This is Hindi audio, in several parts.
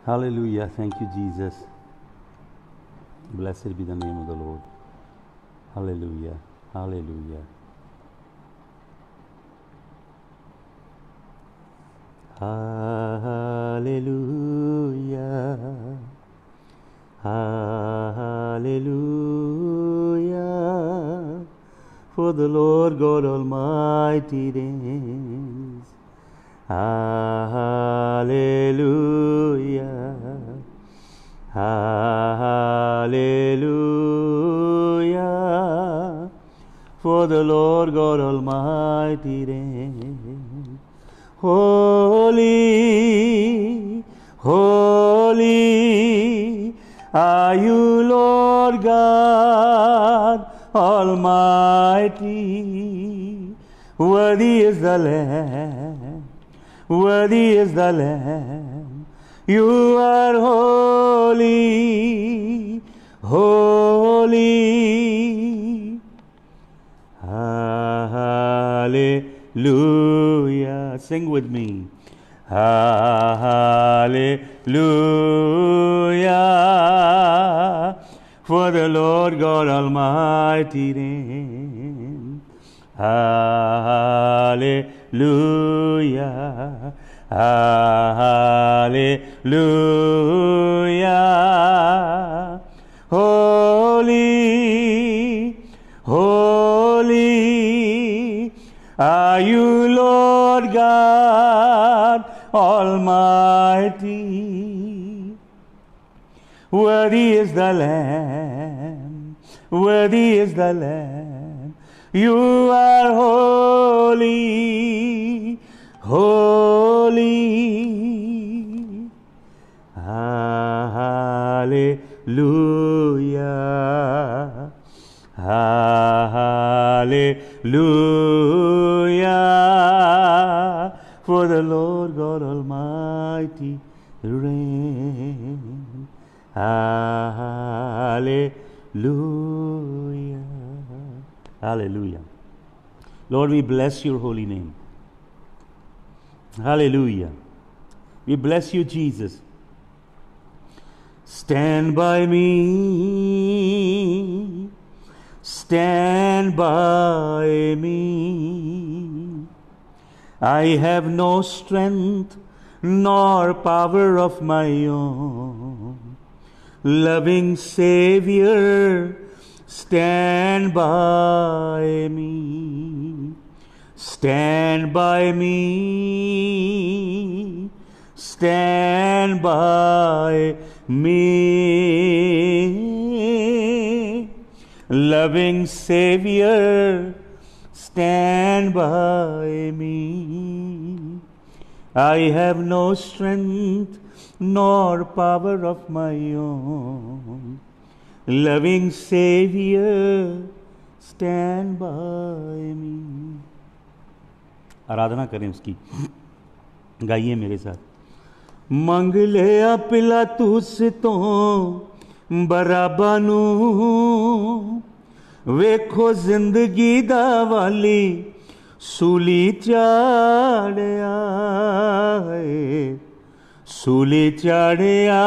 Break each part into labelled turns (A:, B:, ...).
A: Hallelujah. Thank you, Jesus. Blessed be the name of the Lord. Hallelujah. Hallelujah. Hallelujah. Hallelujah. For the Lord God Almighty reigns. Hallelujah. Hallelujah. For the Lord God Almighty reigns. Holy, holy are you, Lord God Almighty. Worthy is the Lamb, worthy is the Lamb. You are holy, holy. Hallelujah. Sing with me. Hallelujah. For the Lord God Almighty reigns. Hallelujah. Hallelujah. Holy, holy are you, Lord God Almighty. Worthy is the Lamb, worthy is the Lamb. You are holy, holy. Hallelujah. Hallelujah. For the Lord God Almighty reigns. Hallelujah. Hallelujah. Lord, we bless your holy name. Hallelujah. We bless you, Jesus. Stand by me. Stand by me. I have no strength nor power of my own. Loving Savior, stand by me. Stand by me. Stand by me. Loving Savior, stand by me. I have no strength nor power of my own. Loving Savior, stand by me. आराधना करें उसकी, गाइए मेरे साथ. मंग लिया पिलातुस तो बराबा नू, वेखो जिंदगी दा वाली सूली चाड़िया, सूली चाड़िया.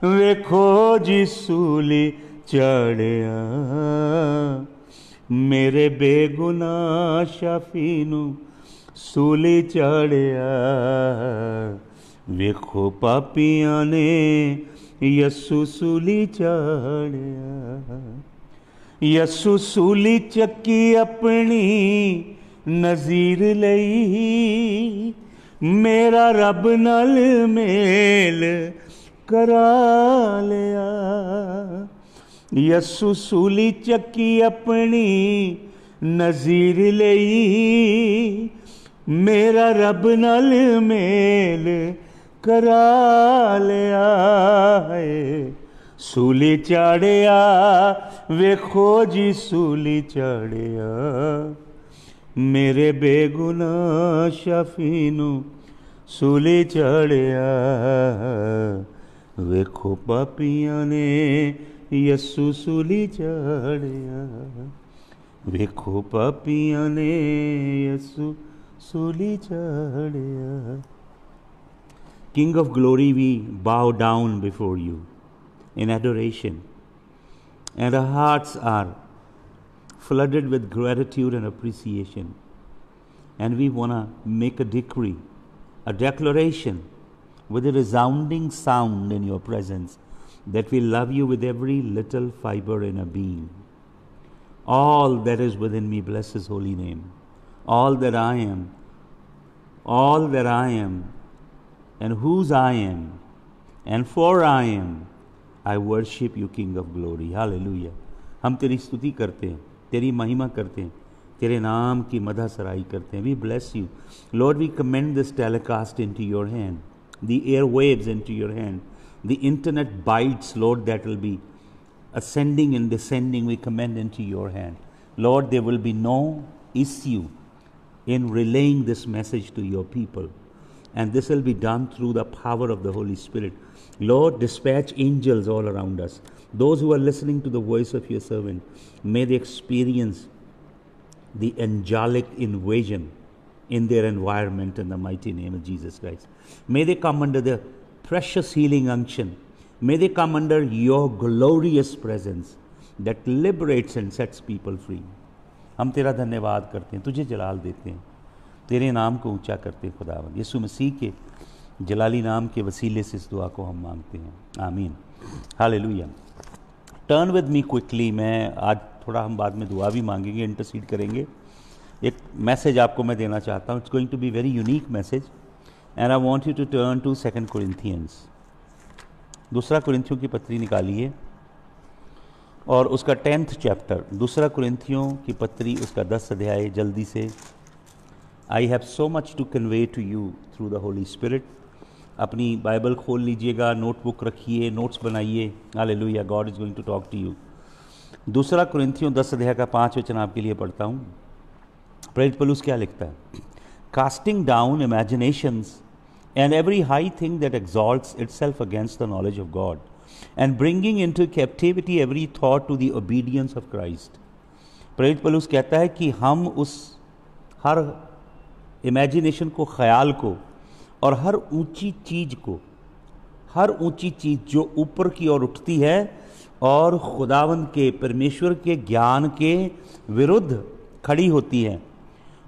A: वेखो जी सूली चाड़िया. मेरे बेगुनाह शाफी नू सूली चाड़िया. वेखो पापियां ने यसू सूली चाड़िया. यसू सूली चक्की अपनी नज़ीर लई. मेरा रब नाल मेल करा लिया. यसू सूली चक्की अपनी नज़ीर लई. मेरा रब नाल मेल करा लिया है. सूली चाड़िया. वेखो जी सूली चाड़िया. मेरे बेगुनाह शाफी नू सूली चाड़िया. वेखो पापियां ने यसू सूली चाड़िया. वेखो पापियां ने यसू सूली चाड़िया. King of glory, we bow down before you in adoration. And our hearts are flooded with gratitude and appreciation. And we want to make a decree, a declaration with a resounding sound in your presence that we love you with every little fiber in our being. All that is within me bless his holy name. All that I am, and whose I am, and for I am, I worship you, King of glory. Hallelujah. हम तेरी स्तुति करते हैं, तेरी महिमा करते हैं, तेरे नाम की मदह सराई करते हैं. We bless you. Lord, we commend this telecast into your hand, the airwaves into your hand, the internet bytes, Lord, that will be ascending and descending, we commend into your hand. Lord, there will be no issue in relaying this message to your people. And this will be done through the power of the Holy Spirit. Lord, dispatch angels all around us. Those who are listening to the voice of your servant, may they experience the angelic invasion in their environment in the mighty name of Jesus Christ. May they come under the precious healing unction. May they come under your glorious presence that liberates and sets people free. हम तेरा धन्यवाद करते हैं, तुझे जलाल देते हैं, तेरे नाम को ऊंचा करते हैं खुदावंद. यीशु मसीह के जलाली नाम के वसीले से इस दुआ को हम मांगते हैं. आमीन. Hallelujah. Turn with me quickly. मैं आज थोड़ा, हम बाद में दुआ भी मांगेंगे, इंटरसीड करेंगे. एक मैसेज आपको मैं देना चाहता हूँ. It's going to be very unique message and I want you to turn to 2 Corinthians. दूसरा कुरिन्थियों की पत्री निकालिए और उसका 10th चैप्टर. दूसरा कुरिन्थियों की पत्री, उसका 10 अध्याय. जल्दी से. I have so much to convey to you through the holy spirit. अपनी बाइबल खोल लीजिएगा, नोटबुक रखिए, नोट्स बनाइए. Hallelujah. God is going to talk to you. दूसरा कुरिन्थियों 10 अध्याय का 5 वचन आपके लिए पढ़ता हूँ. प्रेरित पौलुस क्या लिखता है? Casting down imaginations and every high thing that exalts itself against the knowledge of God, and bringing into captivity every thought to the obedience of Christ. प्रेरित पौलुस कहता है कि हम उस हर इमेजिनेशन को, ख्याल को, और हर ऊंची चीज़ जो ऊपर की ओर उठती है और खुदावंद के, परमेश्वर के ज्ञान के विरुद्ध खड़ी होती है,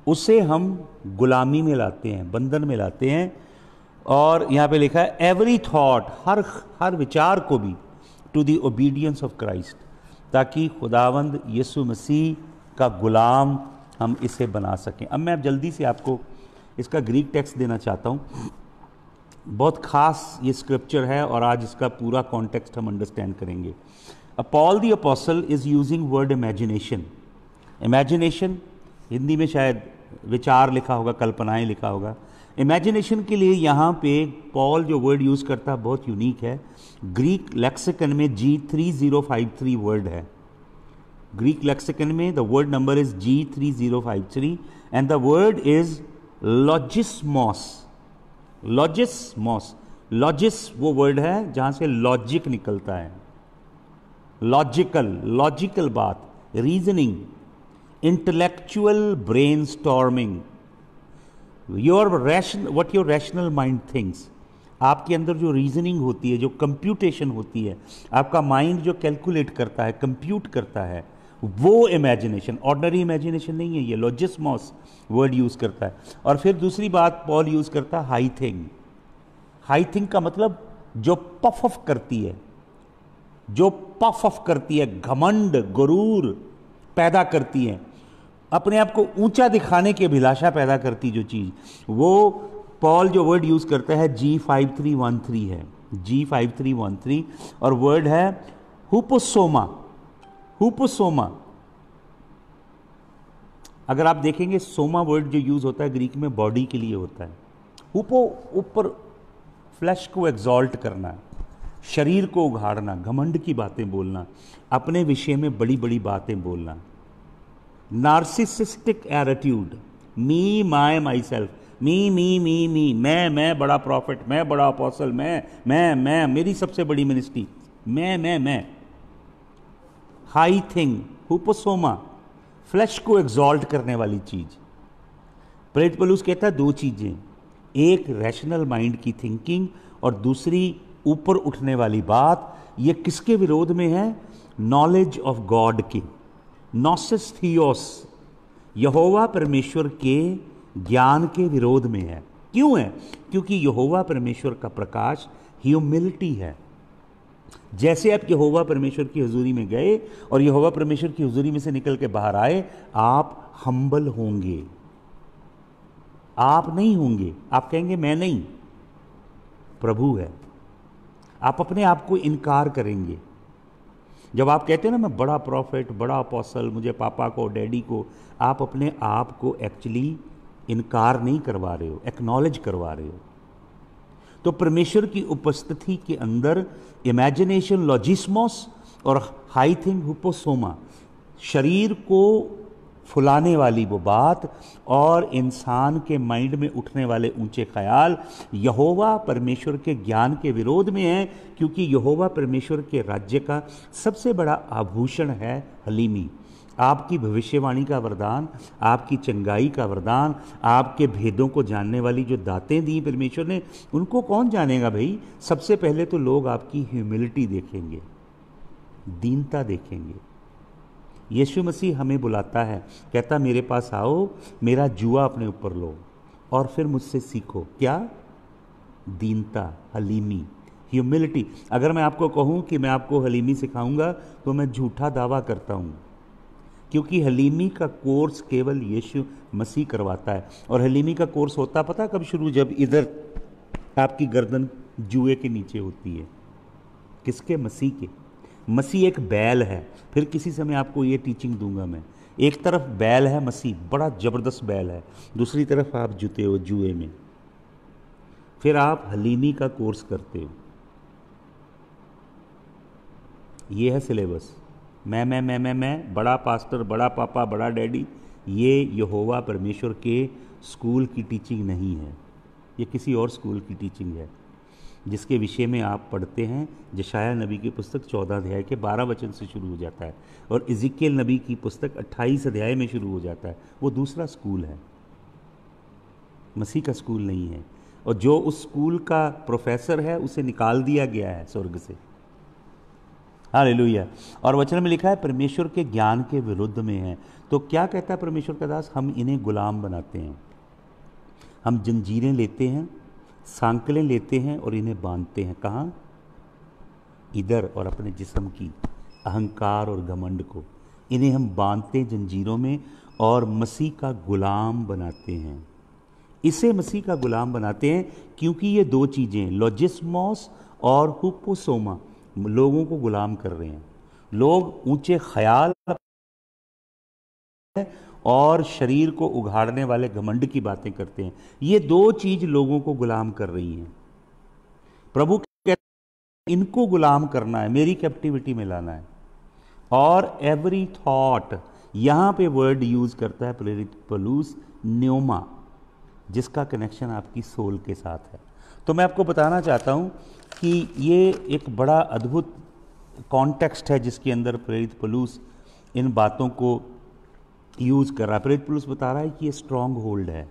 A: उसे हम गुलामी में लाते हैं, बंधन में लाते हैं. और यहाँ पे लिखा है एवरी थॉट, हर विचार को भी, to the obedience of Christ, ताकि खुदावंद यीशु मसीह का गुलाम हम इसे बना सकें. अब मैं जल्दी से आपको इसका ग्रीक टेक्स्ट देना चाहता हूँ. बहुत खास ये स्क्रिप्चर है और आज इसका पूरा कॉन्टेक्स्ट हम अंडरस्टैंड करेंगे. Paul the apostle is using word imagination. Imagination Hindi में शायद विचार लिखा होगा, कल्पनाएं लिखा होगा. इमेजिनेशन के लिए यहाँ पे पॉल जो वर्ड यूज़ करता है बहुत यूनिक है. ग्रीक लेक्सिकन में G3053 वर्ड है. ग्रीक लेक्सिकन में the word number is G3053 and the word is logismos. लॉजिस वो वर्ड है जहाँ से लॉजिक निकलता है. लॉजिकल बात, reasoning, intellectual brainstorming. what your rational mind thinks, आपके अंदर जो रीजनिंग होती है, जो कंप्यूटेशन होती है, आपका माइंड जो कैलकुलेट करता है, कंप्यूट करता है, वो इमेजिनेशन, ऑर्डिनरी इमेजिनेशन नहीं है. ये लॉजिस्मोस वर्ड यूज करता है. और फिर दूसरी बात पॉल यूज करता है हाई थिंग. हाई थिंग का मतलब जो पफ ऑफ करती है, घमंड, गुरूर पैदा करती है, अपने आप को ऊंचा दिखाने की अभिलाषा पैदा करती जो चीज, वो पॉल जो वर्ड यूज करता है G5313 है. G5313 और वर्ड है हुपोसोमा. अगर आप देखेंगे सोमा वर्ड जो यूज होता है ग्रीक में बॉडी के लिए होता है. हुपो ऊपर, फ्लैश को एग्जॉल्ट करना, शरीर को उघाड़ना, घमंड की बातें बोलना, अपने विषय में बड़ी बड़ी बातें बोलना. Narcissistic attitude, me my myself, me, मैं बड़ा प्रॉफिट, मैं बड़ा अपोस्टल, मैं मेरी सबसे बड़ी मिनिस्ट्री, मैं. हाई थिंग, हुपोसोमा, फ्लैश को एग्जॉल्ट करने वाली चीज. प्रेरित पौलुस कहता है दो चीजें, एक रैशनल माइंड की थिंकिंग और दूसरी ऊपर उठने वाली बात, ये किसके विरोध में है? नॉलेज ऑफ गॉड की, नॉसिस थियोस, यहोवा परमेश्वर के ज्ञान के विरोध में है। क्यों है? क्योंकि यहोवा परमेश्वर का प्रकाश ह्यूमिलिटी है। जैसे आप यहोवा परमेश्वर की हुजूरी में गए और यहोवा परमेश्वर की हुजूरी में से निकल के बाहर आए, आप हम्बल होंगे। आप नहीं होंगे, आप कहेंगे मैं नहीं, प्रभु है। आप अपने आप को इनकार करेंगे। जब आप कहते हैं ना मैं बड़ा प्रॉफिट, बड़ा अपोस्टल, मुझे पापा को, डैडी को, आप अपने आप को एक्चुअली इनकार नहीं करवा रहे हो, एक्नॉलेज करवा रहे हो। तो परमेश्वर की उपस्थिति के अंदर इमेजिनेशन लॉजिस्मोस और हाई थिंग हुपोसोमा, शरीर को फुलाने वाली वो बात और इंसान के माइंड में उठने वाले ऊंचे ख्याल यहोवा परमेश्वर के ज्ञान के विरोध में है। क्योंकि यहोवा परमेश्वर के राज्य का सबसे बड़ा आभूषण है हलीमी। आपकी भविष्यवाणी का वरदान, आपकी चंगाई का वरदान, आपके भेदों को जानने वाली जो दातें दी परमेश्वर ने, उनको कौन जानेगा भाई? सबसे पहले तो लोग आपकी ह्यूमिलिटी देखेंगे, दीनता देखेंगे। यीशु मसीह हमें बुलाता है, कहता मेरे पास आओ, मेरा जुआ अपने ऊपर लो और फिर मुझसे सीखो। क्या? दीनता, हलीमी, ह्यूमिलिटी। अगर मैं आपको कहूं कि मैं आपको हलीमी सिखाऊंगा तो मैं झूठा दावा करता हूं, क्योंकि हलीमी का कोर्स केवल यीशु मसीह करवाता है। और हलीमी का कोर्स होता पता कब शुरू? जब इधर आपकी गर्दन जुए के नीचे होती है। किसके? मसीह के। मसीह एक बैल है। फिर किसी समय आपको ये टीचिंग दूंगा मैं। एक तरफ बैल है मसीह, बड़ा जबरदस्त बैल है, दूसरी तरफ आप जुते हो जुए में। फिर आप हलीमी का कोर्स करते हो। ये है सिलेबस। मैं, बड़ा पास्टर, बड़ा पापा, बड़ा डैडी, ये यहोवा परमेश्वर के स्कूल की टीचिंग नहीं है। ये किसी और स्कूल की टीचिंग है, जिसके विषय में आप पढ़ते हैं। यशायाह नबी की पुस्तक 14 अध्याय के 12 वचन से शुरू हो जाता है और इज़िकियल नबी की पुस्तक 28 अध्याय में शुरू हो जाता है। वो दूसरा स्कूल है, मसीह का स्कूल नहीं है। और जो उस स्कूल का प्रोफेसर है उसे निकाल दिया गया है स्वर्ग से। हालेलुया। और वचन में लिखा है परमेश्वर के ज्ञान के विरुद्ध में है। तो क्या कहता है परमेश्वर का दास? हम इन्हें गुलाम बनाते हैं। हम जंजीरें लेते हैं, सांकलें लेते हैं और इन्हें बांधते हैं। कहाँ? इधर। और अपने जिस्म की अहंकार और घमंड को, इन्हें हम बांधते हैं जंजीरों में और मसीह का गुलाम बनाते हैं। इसे मसीह का गुलाम बनाते हैं क्योंकि ये दो चीज़ें, लॉजिस्मोस और हुपोसोमा, लोगों को गुलाम कर रहे हैं। लोग ऊंचे ख्याल और शरीर को उघाड़ने वाले घमंड की बातें करते हैं। ये दो चीज लोगों को गुलाम कर रही हैं। प्रभु कहते हैं इनको गुलाम करना है, मेरी कैप्टिविटी में लाना है। और एवरी थॉट, यहां पे वर्ड यूज करता है प्रेरित पौलुस, न्योमा, जिसका कनेक्शन आपकी सोल के साथ है। तो मैं आपको बताना चाहता हूं कि ये एक बड़ा अद्भुत कॉन्टेक्स्ट है जिसके अंदर प्रेरित पौलुस इन बातों को यूज कर रहा है। प्रेरित पौलुस बता रहा है कि ये स्ट्रॉन्ग होल्ड है,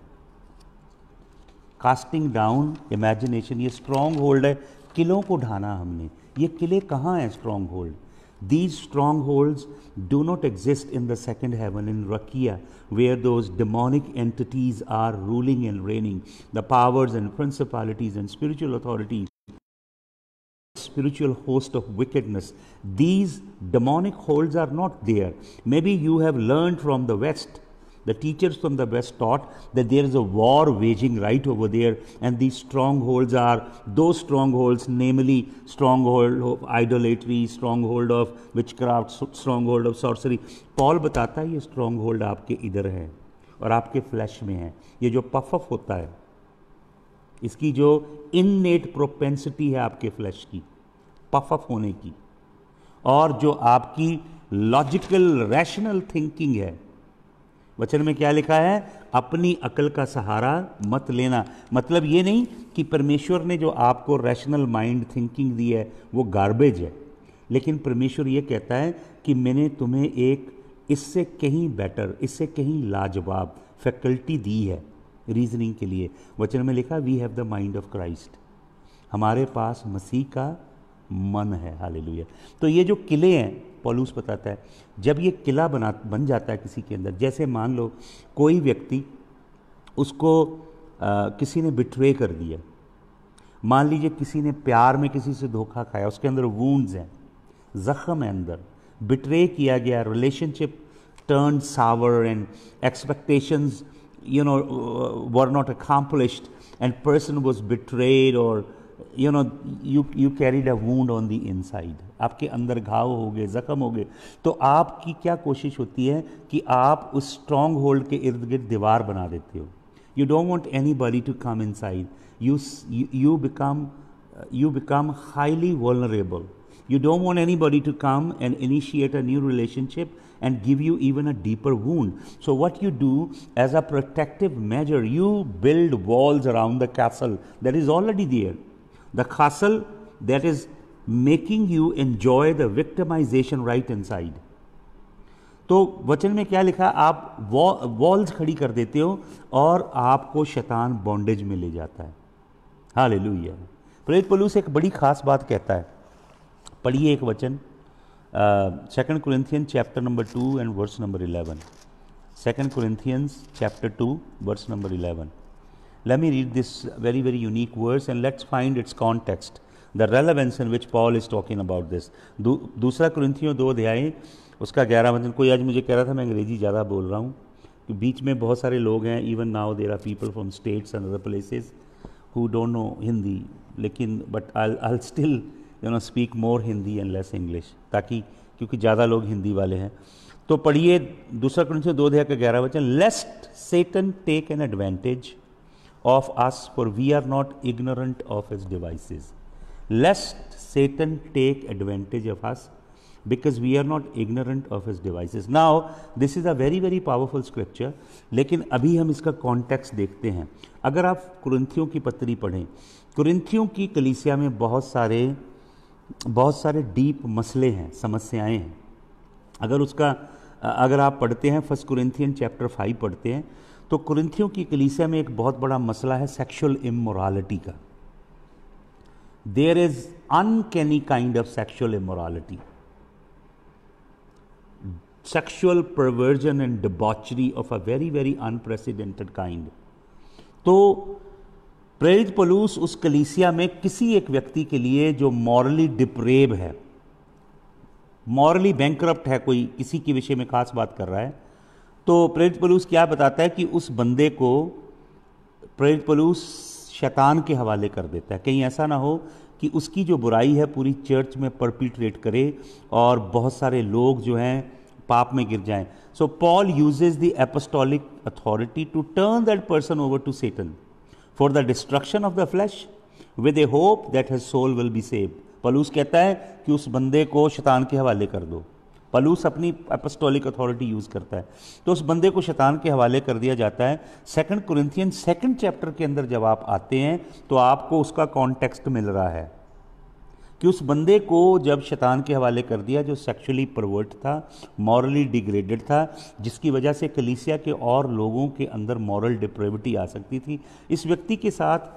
A: कास्टिंग डाउन इमेजिनेशन, ये स्ट्रॉन्ग होल्ड है। किलों को ढाना हमने। ये किले कहाँ हैं? Strong hold. These strongholds do not exist in the second heaven, in Rakia, where those demonic entities are ruling and reigning, the powers and principalities and spiritual authorities, spiritual host of wickedness. These demonic holds are not there. Maybe you have learned from the West. The teachers from the West taught that there is a war waging right over there, and these strongholds are those strongholds, namely stronghold of idolatry, stronghold of witchcraft, stronghold of sorcery. Paul बताता है ये stronghold आपके इधर है और आपके फ्लैश में है। ये जो पफ अप होता है, इसकी जो इननेट प्रोपेंसिटी है आपके फ्लैश की, पफ अप होने की, और जो आपकी लॉजिकल रैशनल थिंकिंग है। वचन में क्या लिखा है? अपनी अकल का सहारा मत लेना। मतलब ये नहीं कि परमेश्वर ने जो आपको रैशनल माइंड थिंकिंग दी है वो गार्बेज है, लेकिन परमेश्वर ये कहता है कि मैंने तुम्हें एक इससे कहीं बेटर, इससे कहीं लाजवाब फैकल्टी दी है, रीजनिंग के लिए। वचन में लिखा we have the mind of Christ, हमारे पास मसीह का मन है। हालेलुया। तो ये जो किले हैं, पौलुस बताता है, जब ये किला बन जाता है किसी के अंदर, जैसे मान लो कोई व्यक्ति, उसको किसी ने बिट्रे कर दिया, मान लीजिए किसी ने प्यार में किसी से धोखा खाया, उसके अंदर वूंड्स हैं, जख्म है अंदर, बिट्रे किया गया, relationship turn sour and expectations were not accomplished and person was betrayed, or you carried a wound on the inside, आपके अंदर घाव हो गए, जख्म हो गए। तो आपकी क्या कोशिश होती है कि आप उस स्ट्रॉन्ग होल्ड के इर्द गिर्द दीवार बना देते हो। You don't want anybody to come inside. You become highly vulnerable. You don't want anybody to come and initiate a new relationship and give you even a deeper wound. So what you do as a protective measure, you build walls around the castle that is already there. The castle that is making you enjoy the victimization right inside. तो वचन में क्या लिखा, आप वॉल्स खड़ी कर देते हो और आपको शैतान बॉन्डेज में ले जाता है। हालेलुया। प्रेरित पौलुस एक बड़ी खास बात कहता है, पढ़िए एक वचन, 2 Corinthians chapter number 2 and verse number 11. 2 Corinthians chapter 2 verse number 11. Let me read this very very unique verse and let's find its context, the relevance in which Paul is talking about this. दूसरा कुरिन्थियों 2 अध्याय उसका 11 वचन। कोई आज मुझे कह रहा था मैं अंग्रेजी ज़्यादा बोल रहा हूँ, कि बीच में बहुत सारे लोग हैं, even now there are people from States and other places who don't know Hindi, लेकिन but I still speak more Hindi and less English, ताकि क्योंकि ज़्यादा लोग हिंदी वाले हैं। तो पढ़िए 2 कुरिन्थियों 2 अध्याय का 11 वचन, lest Satan take an advantage of us for we are not ignorant of his devices. Lest Satan take advantage of us because we are not ignorant of his devices. Now this is a very very powerful scripture, लेकिन अभी हम इसका कॉन्टेक्स्ट देखते हैं। अगर आप कुरिन्थियों की पत्री पढ़ें, कुरिन्थियों की कलीसिया में बहुत सारे डीप मसले हैं, समस्याएं हैं। अगर आप पढ़ते हैं 1 Corinthians chapter 5 पढ़ते हैं, तो कुरिन्थियों की कलीसिया में एक बहुत बड़ा मसला है सेक्सुअल इमोरालिटी का। There is uncanny kind of sexual immorality, sexual perversion and debauchery of a very very unprecedented kind. तो प्रेरित पौलुस उस कलीसिया में किसी एक व्यक्ति के लिए जो मॉरली डिप्रेव है, मॉरली बैंकरप्ट है, कोई किसी के विषय में खास बात कर रहा है, तो प्रेरित पौलुस क्या बताता है कि उस बंदे को प्रेरित पौलुस शैतान के हवाले कर देता है। कहीं ऐसा ना हो कि उसकी जो बुराई है पूरी चर्च में परपिट्रेट करे और बहुत सारे लोग जो हैं पाप में गिर जाएं। So Paul uses the apostolic authority to turn that person over to Satan for the destruction of the flesh with a hope that his soul will be saved. पौलुस कहता है कि उस बंदे को शैतान के हवाले कर दो। पौलुस अपनी एपोस्टोलिक अथॉरिटी यूज करता है, तो उस बंदे को शैतान के हवाले कर दिया जाता है। 2 Corinthians 2nd चैप्टर के अंदर जब आप आते हैं तो आपको उसका कॉन्टेक्स्ट मिल रहा है कि उस बंदे को जब शैतान के हवाले कर दिया, जो सेक्सुअली परवर्ट था, मॉरली डिग्रेडेड था, जिसकी वजह से कलीसिया के और लोगों के अंदर मॉरल डिप्रेविटी आ सकती थी, इस व्यक्ति के साथ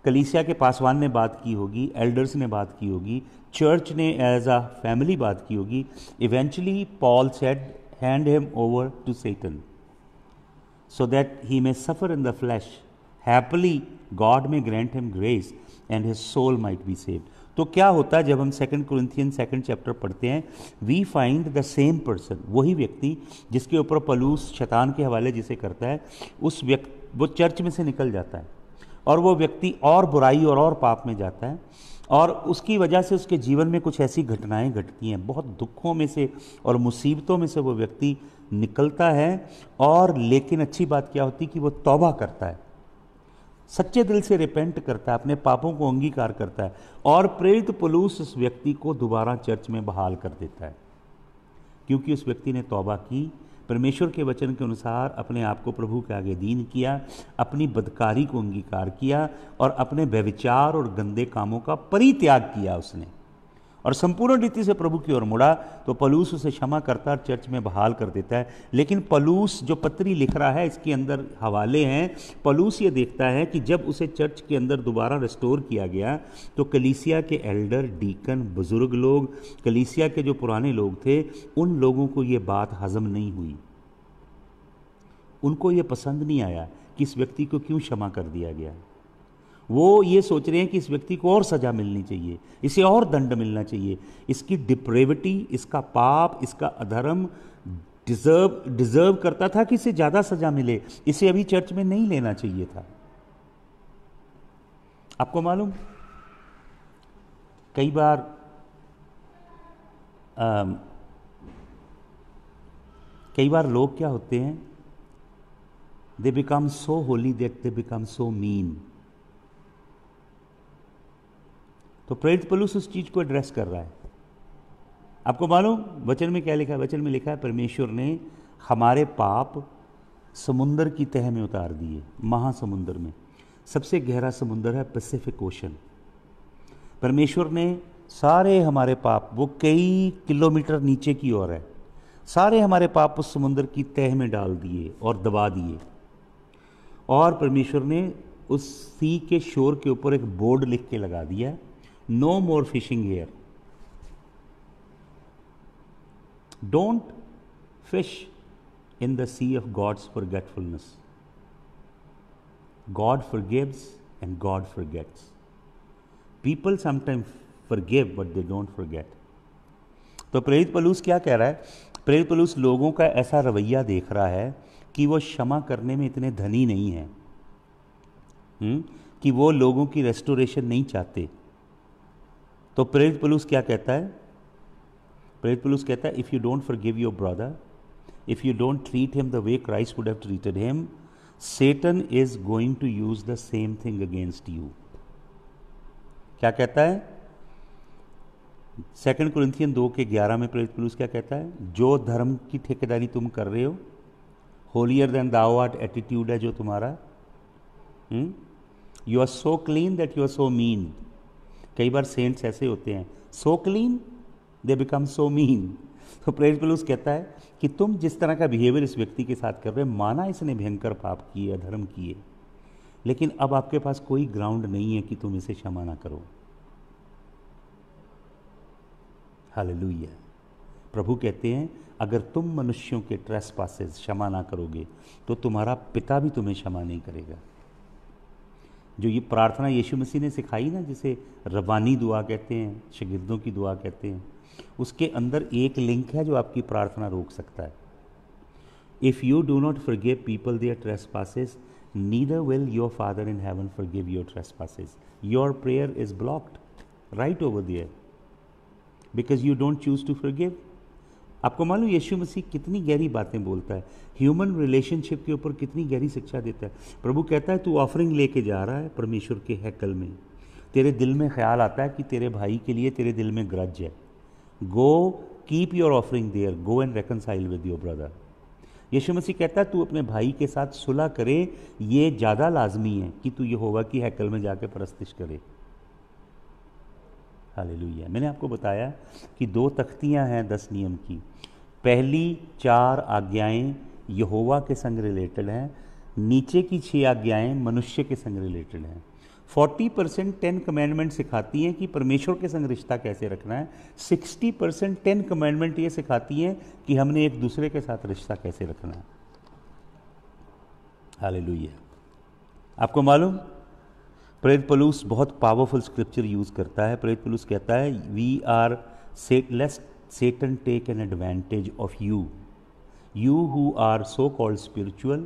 A: कलीसिया के पासवान ने बात की होगी, एल्डर्स ने बात की होगी, चर्च ने एज अ फैमिली बात की होगी। Eventually Paul said hand him over to Satan so that he may suffer in the flesh, happily God may grant him grace and his soul might be saved. तो क्या होता है जब हम 2 Corinthians 2nd चैप्टर पढ़ते हैं, we find the same person, वही व्यक्ति जिसके ऊपर पौलुस शैतान के हवाले जिसे करता है, उस व्यक्ति वो चर्च में से निकल जाता है और वो व्यक्ति और बुराई और पाप में जाता है, और उसकी वजह से उसके जीवन में कुछ ऐसी घटनाएं घटती हैं, बहुत दुखों में से और मुसीबतों में से वो व्यक्ति निकलता है। और लेकिन अच्छी बात क्या होती कि वो तौबा करता है, सच्चे दिल से रिपेंट करता है, अपने पापों को अंगीकार करता है, और प्रेरित पौलुस उस व्यक्ति को दोबारा चर्च में बहाल कर देता है, क्योंकि उस व्यक्ति ने तौबा की, परमेश्वर के वचन के अनुसार अपने आप को प्रभु के आगे दीन किया, अपनी बदकारी को अंगीकार किया और अपने व्यभिचार और गंदे कामों का परित्याग किया उसने। और संपूर्ण रीति से प्रभु की ओर मुड़ा, तो पलूस उसे क्षमा करता और चर्च में बहाल कर देता है। लेकिन पलूस जो पत्री लिख रहा है, इसके अंदर हवाले हैं। पलूस ये देखता है कि जब उसे चर्च के अंदर दोबारा रिस्टोर किया गया, तो कलीसिया के एल्डर, डीकन, बुजुर्ग लोग, कलीसिया के जो पुराने लोग थे, उन लोगों को ये बात हजम नहीं हुई। उनको ये पसंद नहीं आया कि इस व्यक्ति को क्यों क्षमा कर दिया गया। वो ये सोच रहे हैं कि इस व्यक्ति को और सजा मिलनी चाहिए, इसे और दंड मिलना चाहिए। इसकी डिप्रेविटी, इसका पाप, इसका अधर्म डिजर्व करता था कि इसे ज्यादा सजा मिले, इसे अभी चर्च में नहीं लेना चाहिए था। आपको मालूम, कई बार लोग क्या होते हैं, दे become so Holi that they become so mean. तो प्रेरित पौलुस उस चीज को एड्रेस कर रहा है। आपको मालूम वचन में क्या लिखा है? वचन में लिखा है, परमेश्वर ने हमारे पाप समुंदर की तह में उतार दिए, महासमुंदर में। सबसे गहरा समुंदर है पैसिफिक ओशन। परमेश्वर ने सारे हमारे पाप, वो कई किलोमीटर नीचे की ओर है, सारे हमारे पाप उस समुंदर की तह में डाल दिए और दबा दिए। और परमेश्वर ने उस सी के शोर के ऊपर एक बोर्ड लिख के लगा दिया, no more fishing here, don't fish in the sea of God's forgetfulness. God forgives and God forgets. People sometime forgive but they don't forget. तो प्रेरित पौलुस क्या कह रहा है? प्रेरित पौलुस लोगों का ऐसा रवैया देख रहा है कि वो क्षमा करने में इतने धनी नहीं है, कि वो लोगों की रेस्टोरेशन नहीं चाहते। तो प्रेरित पौलुस क्या कहता है? प्रेरित पौलुस कहता है, if you don't forgive your brother, if you don't treat him the way Christ would have treated him, Satan is going to use the same thing against you. क्या कहता है? 2 कुरिन्थियन 2:11 में प्रेरित पौलुस क्या कहता है? जो धर्म की ठेकेदारी तुम कर रहे हो, holier than thou art attitude है जो तुम्हारा, you are so clean that you are so mean. कई बार सेंट्स ऐसे होते हैं, so clean they become so mean. तो प्रेरित पौलुस कहता है कि तुम जिस तरह का बिहेवियर इस व्यक्ति के साथ कर रहे हो, माना इसने भयंकर पाप किए, अधर्म किए, लेकिन अब आपके पास कोई ग्राउंड नहीं है कि तुम इसे क्षमा ना करो। हालेलुया। प्रभु कहते हैं, अगर तुम मनुष्यों के ट्रेसपासेस क्षमा ना करोगे, तो तुम्हारा पिता भी तुम्हें क्षमा नहीं करेगा। जो ये प्रार्थना यीशु मसीह ने सिखाई ना, जिसे रब्बानी दुआ कहते हैं, शागिर्दों की दुआ कहते हैं, उसके अंदर एक लिंक है जो आपकी प्रार्थना रोक सकता है। If you do not forgive people their trespasses, neither will your father in heaven forgive your trespasses. Your prayer is blocked right over there because you don't choose to forgive. आपको मालूम यीशु मसीह कितनी गहरी बातें बोलता है, ह्यूमन रिलेशनशिप के ऊपर कितनी गहरी शिक्षा देता है। प्रभु कहता है, तू ऑफरिंग लेके जा रहा है परमेश्वर के हैकल में, तेरे दिल में ख्याल आता है कि तेरे भाई के लिए तेरे दिल में ग्रज है, go keep your offering there, go and reconcile with your brother. यीशु मसीह कहता है, तू अपने भाई के साथ सुलह करे, ये ज़्यादा लाजमी है कि तू यहोवा की हैकल में जाके परस्तिश करे। हालेलुया। मैंने आपको बताया कि 2 तख्तियां हैं 10 नियम की। पहली 4 आज्ञाएं यहोवा के संग रिलेटेड हैं, नीचे की 6 आज्ञाएं मनुष्य के संग रिलेटेड हैं। 40% 10 कमांडमेंट सिखाती हैं कि परमेश्वर के संग रिश्ता कैसे रखना है, 60% 10 कमांडमेंट ये सिखाती हैं कि हमने एक दूसरे के साथ रिश्ता कैसे रखना है। हालेलुया। आपको मालूम, प्रेरित पौलुस बहुत पावरफुल स्क्रिप्चर यूज करता है। प्रेरित पौलुस कहता है, we are lest Satan take an advantage of you, you who are so called spiritual,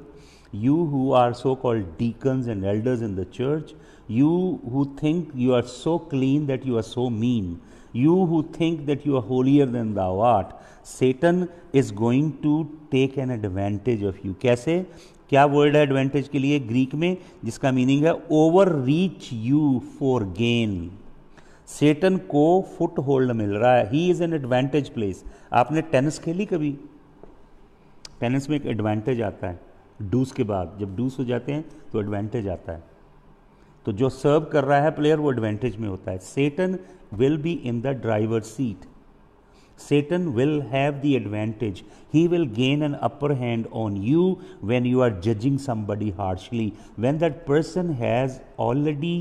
A: you who are so called deacons and elders in the church, you who think you are so clean that you are so mean, you who think that you are holier than thou art, Satan is going to take an advantage of you। कैसे? क्या वर्ड है एडवांटेज के लिए ग्रीक में, जिसका मीनिंग है over reach you for gain. Satan को फुट होल्ड मिल रहा है, he is an advantage place. आपने टेनिस खेली कभी? टेनिस में एक एडवांटेज आता है डूस के बाद, जब डूस हो जाते हैं तो एडवांटेज आता है। तो जो सर्व कर रहा है प्लेयर वो एडवांटेज में होता है। Satan will be in the driver seat, Satan will have the advantage. He will gain an upper hand on you when you are judging somebody harshly. When that person has already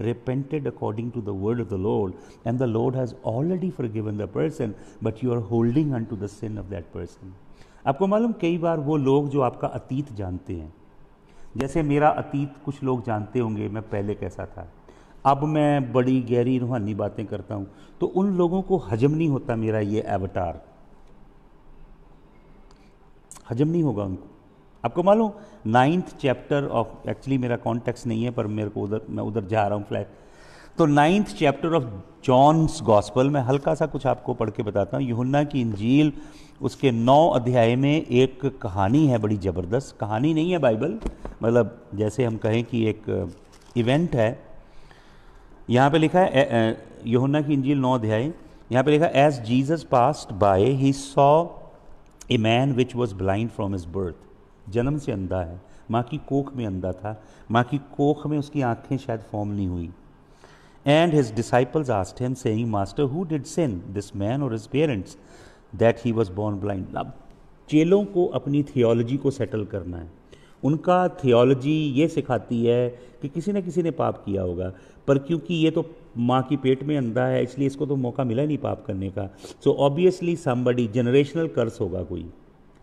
A: repented according to the word of the Lord, and the Lord has already forgiven the person, but you are holding unto the sin of that person. आपको मालूम कई बार वो लोग जो आपका अतीत जानते हैं, जैसे मेरा अतीत कुछ लोग जानते होंगे मैं पहले कैसा था, अब मैं बड़ी गहरी रूहानी बातें करता हूं, तो उन लोगों को हजम नहीं होता मेरा ये एवतार, हजम नहीं होगा उनको। आपको मालूम 9th चैप्टर ऑफ, एक्चुअली मेरा कॉन्टेक्स्ट नहीं है पर मेरे को मैं उधर जा रहा हूं फ्लैट, तो 9th chapter of Johns gospel में हल्का सा कुछ आपको पढ़ के बताता हूं। यूहन्ना की इंजील उसके 9 अध्याय में एक कहानी है, बड़ी ज़बरदस्त कहानी नहीं है बाइबल, मतलब जैसे हम कहें कि एक इवेंट है। यहाँ पे लिखा है यूहन्ना की इंजील 9 अध्याय, यहाँ पे लिखा as Jesus passed by he saw a man which was blind from his birth, जन्म से अंधा है, माँ की कोख में अंधा था, माँ की कोख में उसकी आंखें शायद फॉर्म नहीं हुई। And his disciples asked him saying master who did sin this man और his parents that he was born blind. अब चेलों को अपनी थियोलॉजी को सेटल करना है, उनका थियोलॉजी ये सिखाती है कि किसी न किसी ने पाप किया होगा, पर क्योंकि ये तो माँ की पेट में अंधा है इसलिए इसको तो मौका मिला नहीं पाप करने का, सो ऑब्वियसली समबडी जनरेशनल कर्स होगा कोई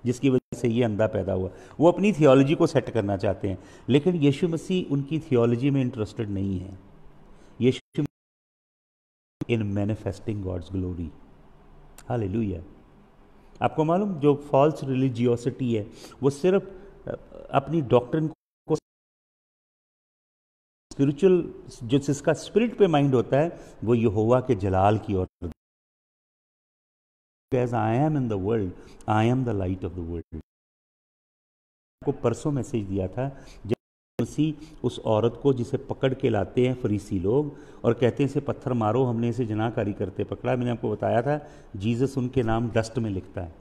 A: जिसकी वजह से ये अंधा पैदा हुआ। वो अपनी थियोलॉजी को सेट करना चाहते हैं, लेकिन यीशु मसीह उनकी थियोलॉजी में इंटरेस्टेड नहीं है। यीशु इन मैनिफेस्टिंग गॉड्स ग्लोरी, हालेलुया। आपको मालूम जो फॉल्स रिलीजियोसिटी है वो सिर्फ अपनी डॉक्ट्रिन को, स्पिरिचुअल जो जिसका स्पिरिट पे माइंड होता है वो यहोवा के जलाल की ओर, as I am in the world I am the light of the world. को परसों मैसेज दिया था जब मसीह उस औरत को जिसे पकड़ के लाते हैं फरीसी लोग और कहते हैं इसे पत्थर मारो, हमने इसे जनाकारी करते पकड़ा। मैंने आपको बताया था जीसस उनके नाम डस्ट में लिखता है,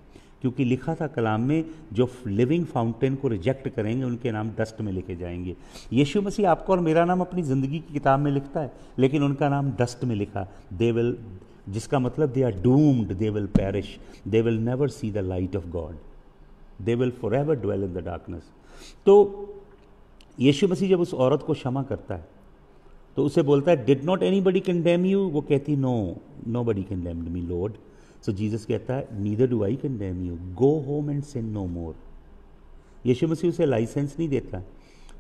A: क्योंकि लिखा था कलाम में जो लिविंग फाउंटेन को रिजेक्ट करेंगे उनके नाम डस्ट में लिखे जाएंगे। यीशु मसीह आपको और मेरा नाम अपनी ज़िंदगी की किताब में लिखता है, लेकिन उनका नाम डस्ट में लिखा, दे विल, जिसका मतलब they are doomed, they will perish, they will never see the light of God, they will forever dwell in the darkness. तो यीशु मसीह जब उस औरत को क्षमा करता है तो उसे बोलता है did not anybody condemn you, वो कहती no, nobody condemned me lord. So Jesus कहता है neither do I condemn you, go home and sin no more. यीशु मसीह उसे लाइसेंस नहीं देता,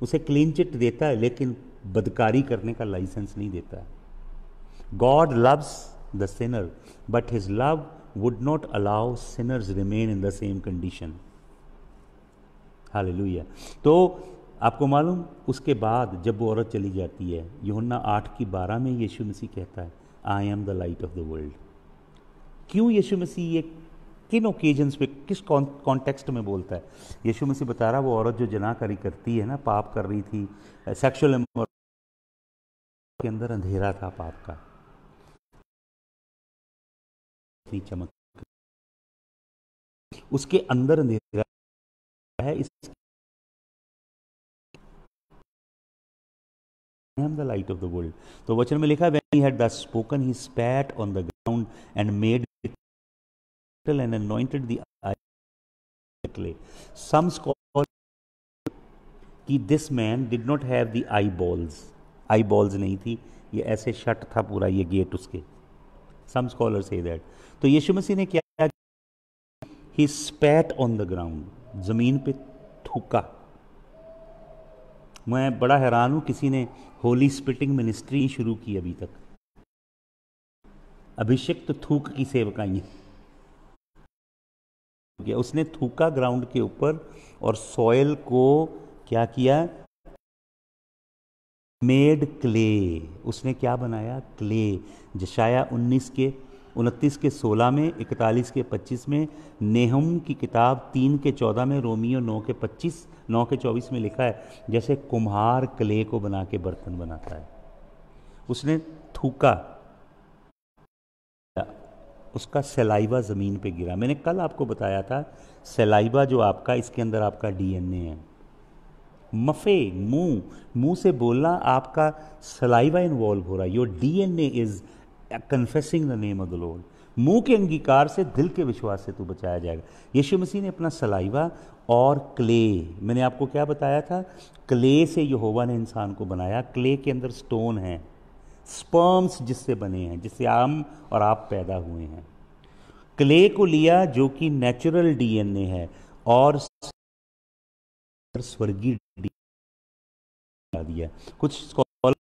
A: उसे क्लीन चिट देता है, लेकिन बदकारी करने का लाइसेंस नहीं देता। God loves the Sinner but his love would not allow Sinners remain in the same condition, hallelujah. तो आपको मालूम उसके बाद जब वो औरत चली जाती है, यूहन्ना 8:12 में यीशु मसीह कहता है आई am the light of the world. क्यों यीशु मसीह ये किन ओकेजन्स पे किस कॉन्टेक्स्ट में बोलता है? यीशु मसीह बता रहा वो औरत जो जनाकारी करती है ना, पाप कर रही थी, सेक्सुअल के अंदर अंधेरा था पाप का, चमक उसके अंदर अंधेरा है, इस I am the light of the world। तो वचन में लिखा when he had thus spoken he spat on the ground and made it and anointed the eye with clay। Some scholars कि this man did not have the eyeballs नहीं थी, ये ऐसे शट था पूरा ये गेट उसके। Some scholars say that। तो यीशु मसीह ने क्या किया? He spat on the ground, जमीन पे थूका। मैं बड़ा हैरान हूं किसी ने होली स्पिटिंग मिनिस्ट्री शुरू की अभी तक। अभिषेक तो थूक की सेवकाई है, उसने थूका ग्राउंड के ऊपर और सॉइल को क्या किया? मेड क्ले, उसने क्या बनाया? क्ले। यशायाह 29:29-16 में, 41:25 में, नेहम की किताब 3:14 में, रोमियो 9:24 में लिखा है जैसे कुम्हार क्ले को बना के बर्तन बनाता है। उसने थूका, उसका सलाइवा ज़मीन पे गिरा। मैंने कल आपको बताया था सलाइवा जो आपका, इसके अंदर आपका डीएनए है। मफे, मुंह से बोलना, आपका सलाइवा इन्वॉल्व हो रहा है। Your DNA is confessing the name of the Lord. मुंह के अंगीकार से, दिल के विश्वास से तू बचाया जाएगा। यीशु मसीह ने अपना सलाइवा और क्ले, मैंने आपको क्या बताया था, क्ले से यहोवा ने इंसान को बनाया। क्ले के अंदर स्टोन है, स्पर्म्स जिससे बने हैं, जिससे हम और आप पैदा हुए हैं। क्ले को लिया जो कि नेचुरल डीएनए है, और स्वर्गीय डीएनए दिया। कुछ स्कॉलर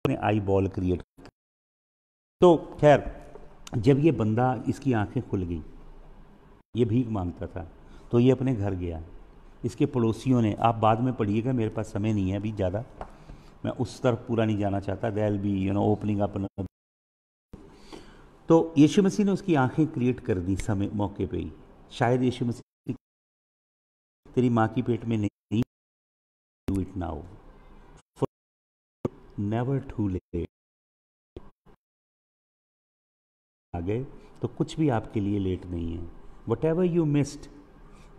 A: ने आई बॉल क्रिएट। तो खैर, जब ये बंदा, इसकी आंखें खुल गई, ये भीख मांगता था, तो ये अपने घर गया। इसके पड़ोसियों ने, आप बाद में पढ़िएगा, मेरे पास समय नहीं है अभी ज़्यादा, मैं उस तरफ पूरा नहीं जाना चाहता, दैल बी ओपनिंग अप। तो यीशु मसीह ने उसकी आंखें क्रिएट कर दी समय, मौके पे ही। शायद यीशु मसीह, तेरी माँ की पेट में नहीं, do it now, never too late. आ गए तो कुछ भी आपके लिए लेट नहीं है। Whatever you missed,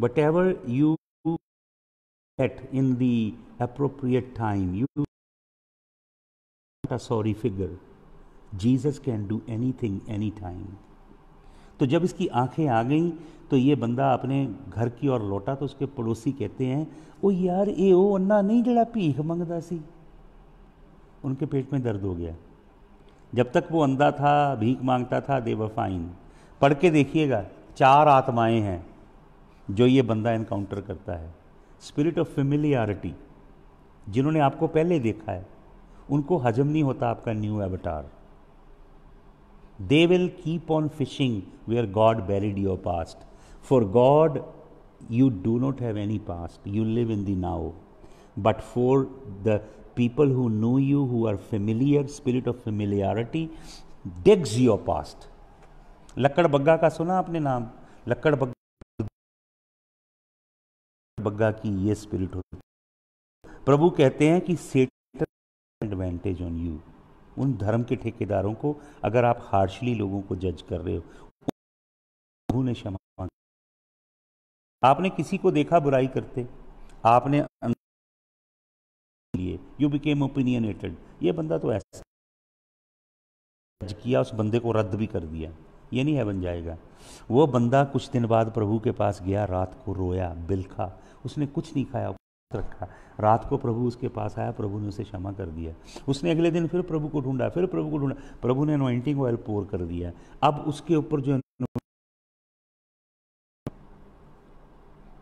A: whatever you get in the appropriate time, you not a sorry figure. Jesus can do anything anytime. तो जब इसकी आंखें आ गईं तो ये बंदा अपने घर की ओर लौटा, तो उसके पड़ोसी कहते हैं, ओ यार, ये ओ अन्ना नहीं जड़ा भीख मंगदा सी। उनके पेट में दर्द हो गया। जब तक वो अंधा था, भीख मांगता था, दे वर फाइन। पढ़ के देखिएगा, 4 आत्माएं हैं जो ये बंदा एनकाउंटर करता है। स्पिरिट ऑफ फेमिलियरिटी, जिन्होंने आपको पहले देखा है, उनको हजम नहीं होता आपका new avatar. They will keep on fishing where God buried your past. For God you do not have any past, you live in the now. But for the people who know you, who are familiar, spirit of familiarity digs your past. लक्कड़ बग्गा का सुना आपने नाम? लक्कड़ बग्गा की ये स्पिरिट होती है। प्रभु कहते हैं कि सेटन एडवांटेज ऑन यू। उन धर्म के ठेकेदारों को, अगर आप हार्शली लोगों को जज कर रहे हो, प्रभु ने क्षमा। आपने किसी को देखा बुराई करते, आपने लिए यू बिकेम ओपिनियनेटेड, ये बंदा तो ऐसा किया, उस बंदे को रद्द भी कर दिया, ये नहीं है बन जाएगा। वो बंदा कुछ दिन बाद प्रभु के पास गया, रात को रोया, बिलखा, उसने कुछ नहीं खाया, रखा। रात को प्रभु उसके पास आया, प्रभु ने उसे क्षमा कर दिया। उसने अगले दिन फिर प्रभु को ढूंढा, फिर प्रभु को ढूंढा, प्रभु ने अनॉइंटिंग ऑयल पोर कर दिया। अब उसके ऊपर जो,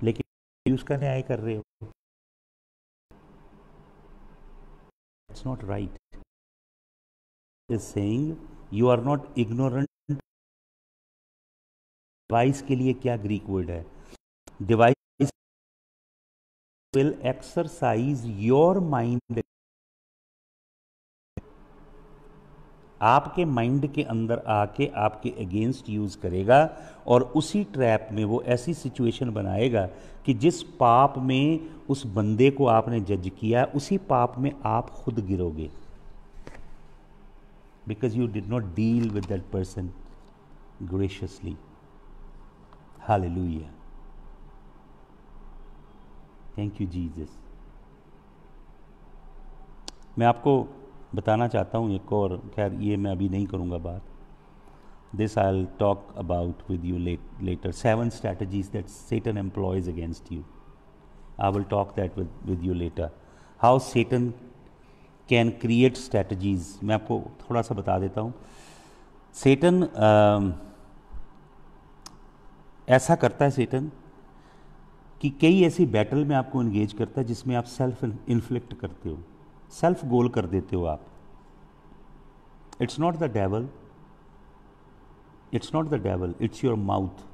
A: लेकिन उसका न्याय कर रहे हो, it's not right. Is saying you are not ignorant. Device के लिए क्या ग्रीक वर्ड है? Device will exercise your mind. आपके माइंड के अंदर आके आपके अगेंस्ट यूज करेगा, और उसी ट्रैप में वो ऐसी सिचुएशन बनाएगा कि जिस पाप में उस बंदे को आपने जज किया, उसी पाप में आप खुद गिरोगे, because you did not deal with that person graciously. Hallelujah, thank you Jesus. मैं आपको बताना चाहता हूँ एक और, खैर ये मैं अभी नहीं करूँगा बात, this I will talk about with you later. 7 strategies that Satan employs against you. I will talk that with you later. How Satan can create strategies. मैं आपको थोड़ा सा बता देता हूँ। Satan ऐसा करता है Satan कि कई ऐसी बैटल में आपको इंगेज करता है जिसमें आप सेल्फ इन्फ्लिक्ट करते हो, सेल्फ गोल कर देते हो आप। It's not the devil, it's not the devil, it's your mouth.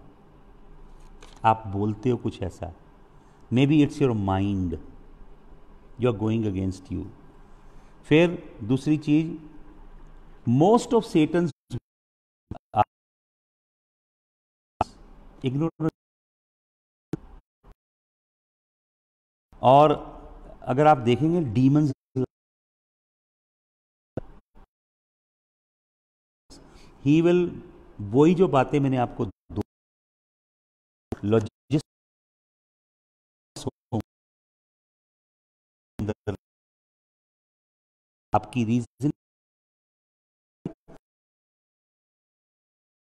A: आप बोलते हो कुछ ऐसा, may be it's your mind, you are going against you. फिर दूसरी चीज, मोस्ट ऑफ सेटन्स इग्नोरेंस। और अगर आप देखेंगे डीमंस, ही विल, वही जो बातें मैंने आपको दो लॉजिस्ट अंदर आपकी रीजन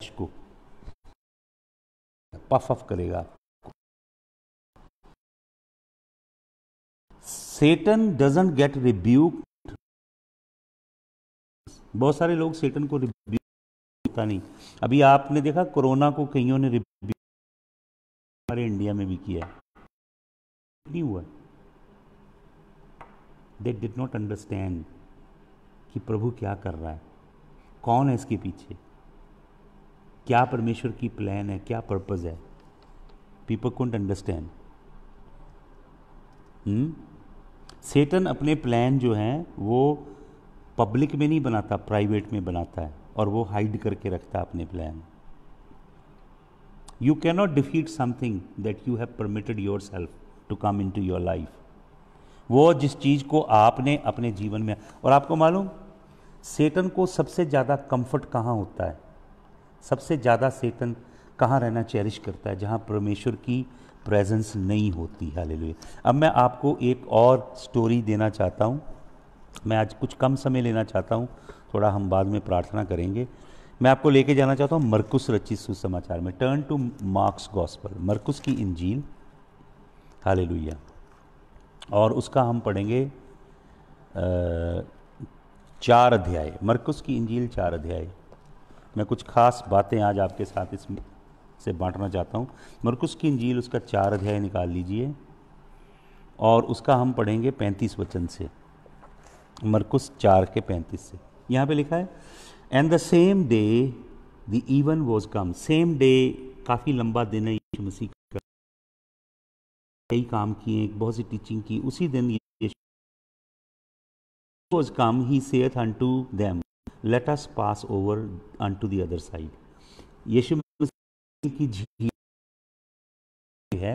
A: को पफ अप करेगा। सेटन डजंट गेट रिब्यूक। बहुत सारे लोग सेटन को रिब्यूक होता नहीं। अभी आपने देखा कोरोना को कईयों ने रिब्यूक हमारे इंडिया में भी किया है, नहीं हुआ। दे डिड नॉट अंडरस्टैंड कि प्रभु क्या कर रहा है, कौन है इसके पीछे, क्या परमेश्वर की प्लान है, क्या पर्पस है। People couldn't understand. सेटन अपने प्लान जो हैं वो पब्लिक में नहीं बनाता, प्राइवेट में बनाता है, और वो हाइड करके रखता है अपने plan. You can not defeat something that you have permitted yourself to come into your life. वो जिस चीज़ को आपने अपने जीवन में, और आपको मालूम सेटन को सबसे ज़्यादा कंफर्ट कहाँ होता है, सबसे ज़्यादा सेटन कहाँ रहना चेरिश करता है, जहाँ परमेश्वर की प्रेजेंस नहीं होती। हालेलुया। अब मैं आपको एक और स्टोरी देना चाहता हूँ। मैं आज कुछ कम समय लेना चाहता हूँ, थोड़ा हम बाद में प्रार्थना करेंगे। मैं आपको लेके जाना चाहता हूँ मरकुस रचित सुसमाचार में। टर्न टू मार्क्स गॉस्पल, मरकुस की इंजील। हालेलुया। और उसका हम पढ़ेंगे 4 अध्याय, मरकुस की इंजील 4 अध्याय। मैं कुछ खास बातें आज आपके साथ इससे बांटना चाहता हूँ। मरकुस की इंजील उसका 4 अध्याय निकाल लीजिए, और उसका हम पढ़ेंगे 35 वचन से। मरकुस 4 के 35 से यहाँ पे लिखा है, and the same day the even was come. Same day काफ़ी लंबा दिन है, यीशु मसीह का कई काम किए, बहुत सी टीचिंग की। उसी दिन was come, he saith unto them, let us pass over unto the other side. यीशु मसीह की झील है,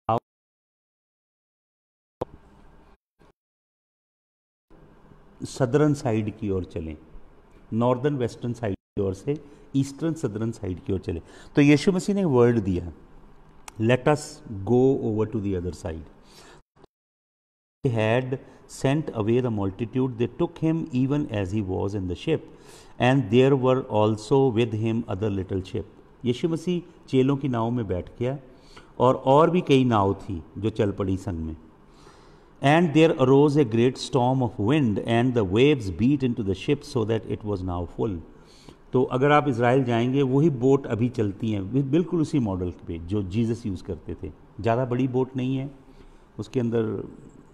A: आओ सदर्न साइड की ओर चलें, नॉर्दर्न वेस्टर्न साइड की ओर से ईस्टर्न सदर्न साइड की ओर चले। तो यीशु मसीह ने वर्ड दिया, let us go over to the other side. had sent away the multitude, they took him even as he was in the ship, and there were also with him other little ship. यीशु मसीह चेलों की नाव में बैठ गया, और भी कई नाव थी जो चल पड़ी संग में। And there arose a great storm of wind, and the waves beat into the ship so that it was now full. तो अगर आप इज़राइल जाएंगे, वही बोट अभी चलती हैं, बिल्कुल उसी मॉडल पे जो जीसस यूज़ करते थे। ज़्यादा बड़ी बोट नहीं है, उसके अंदर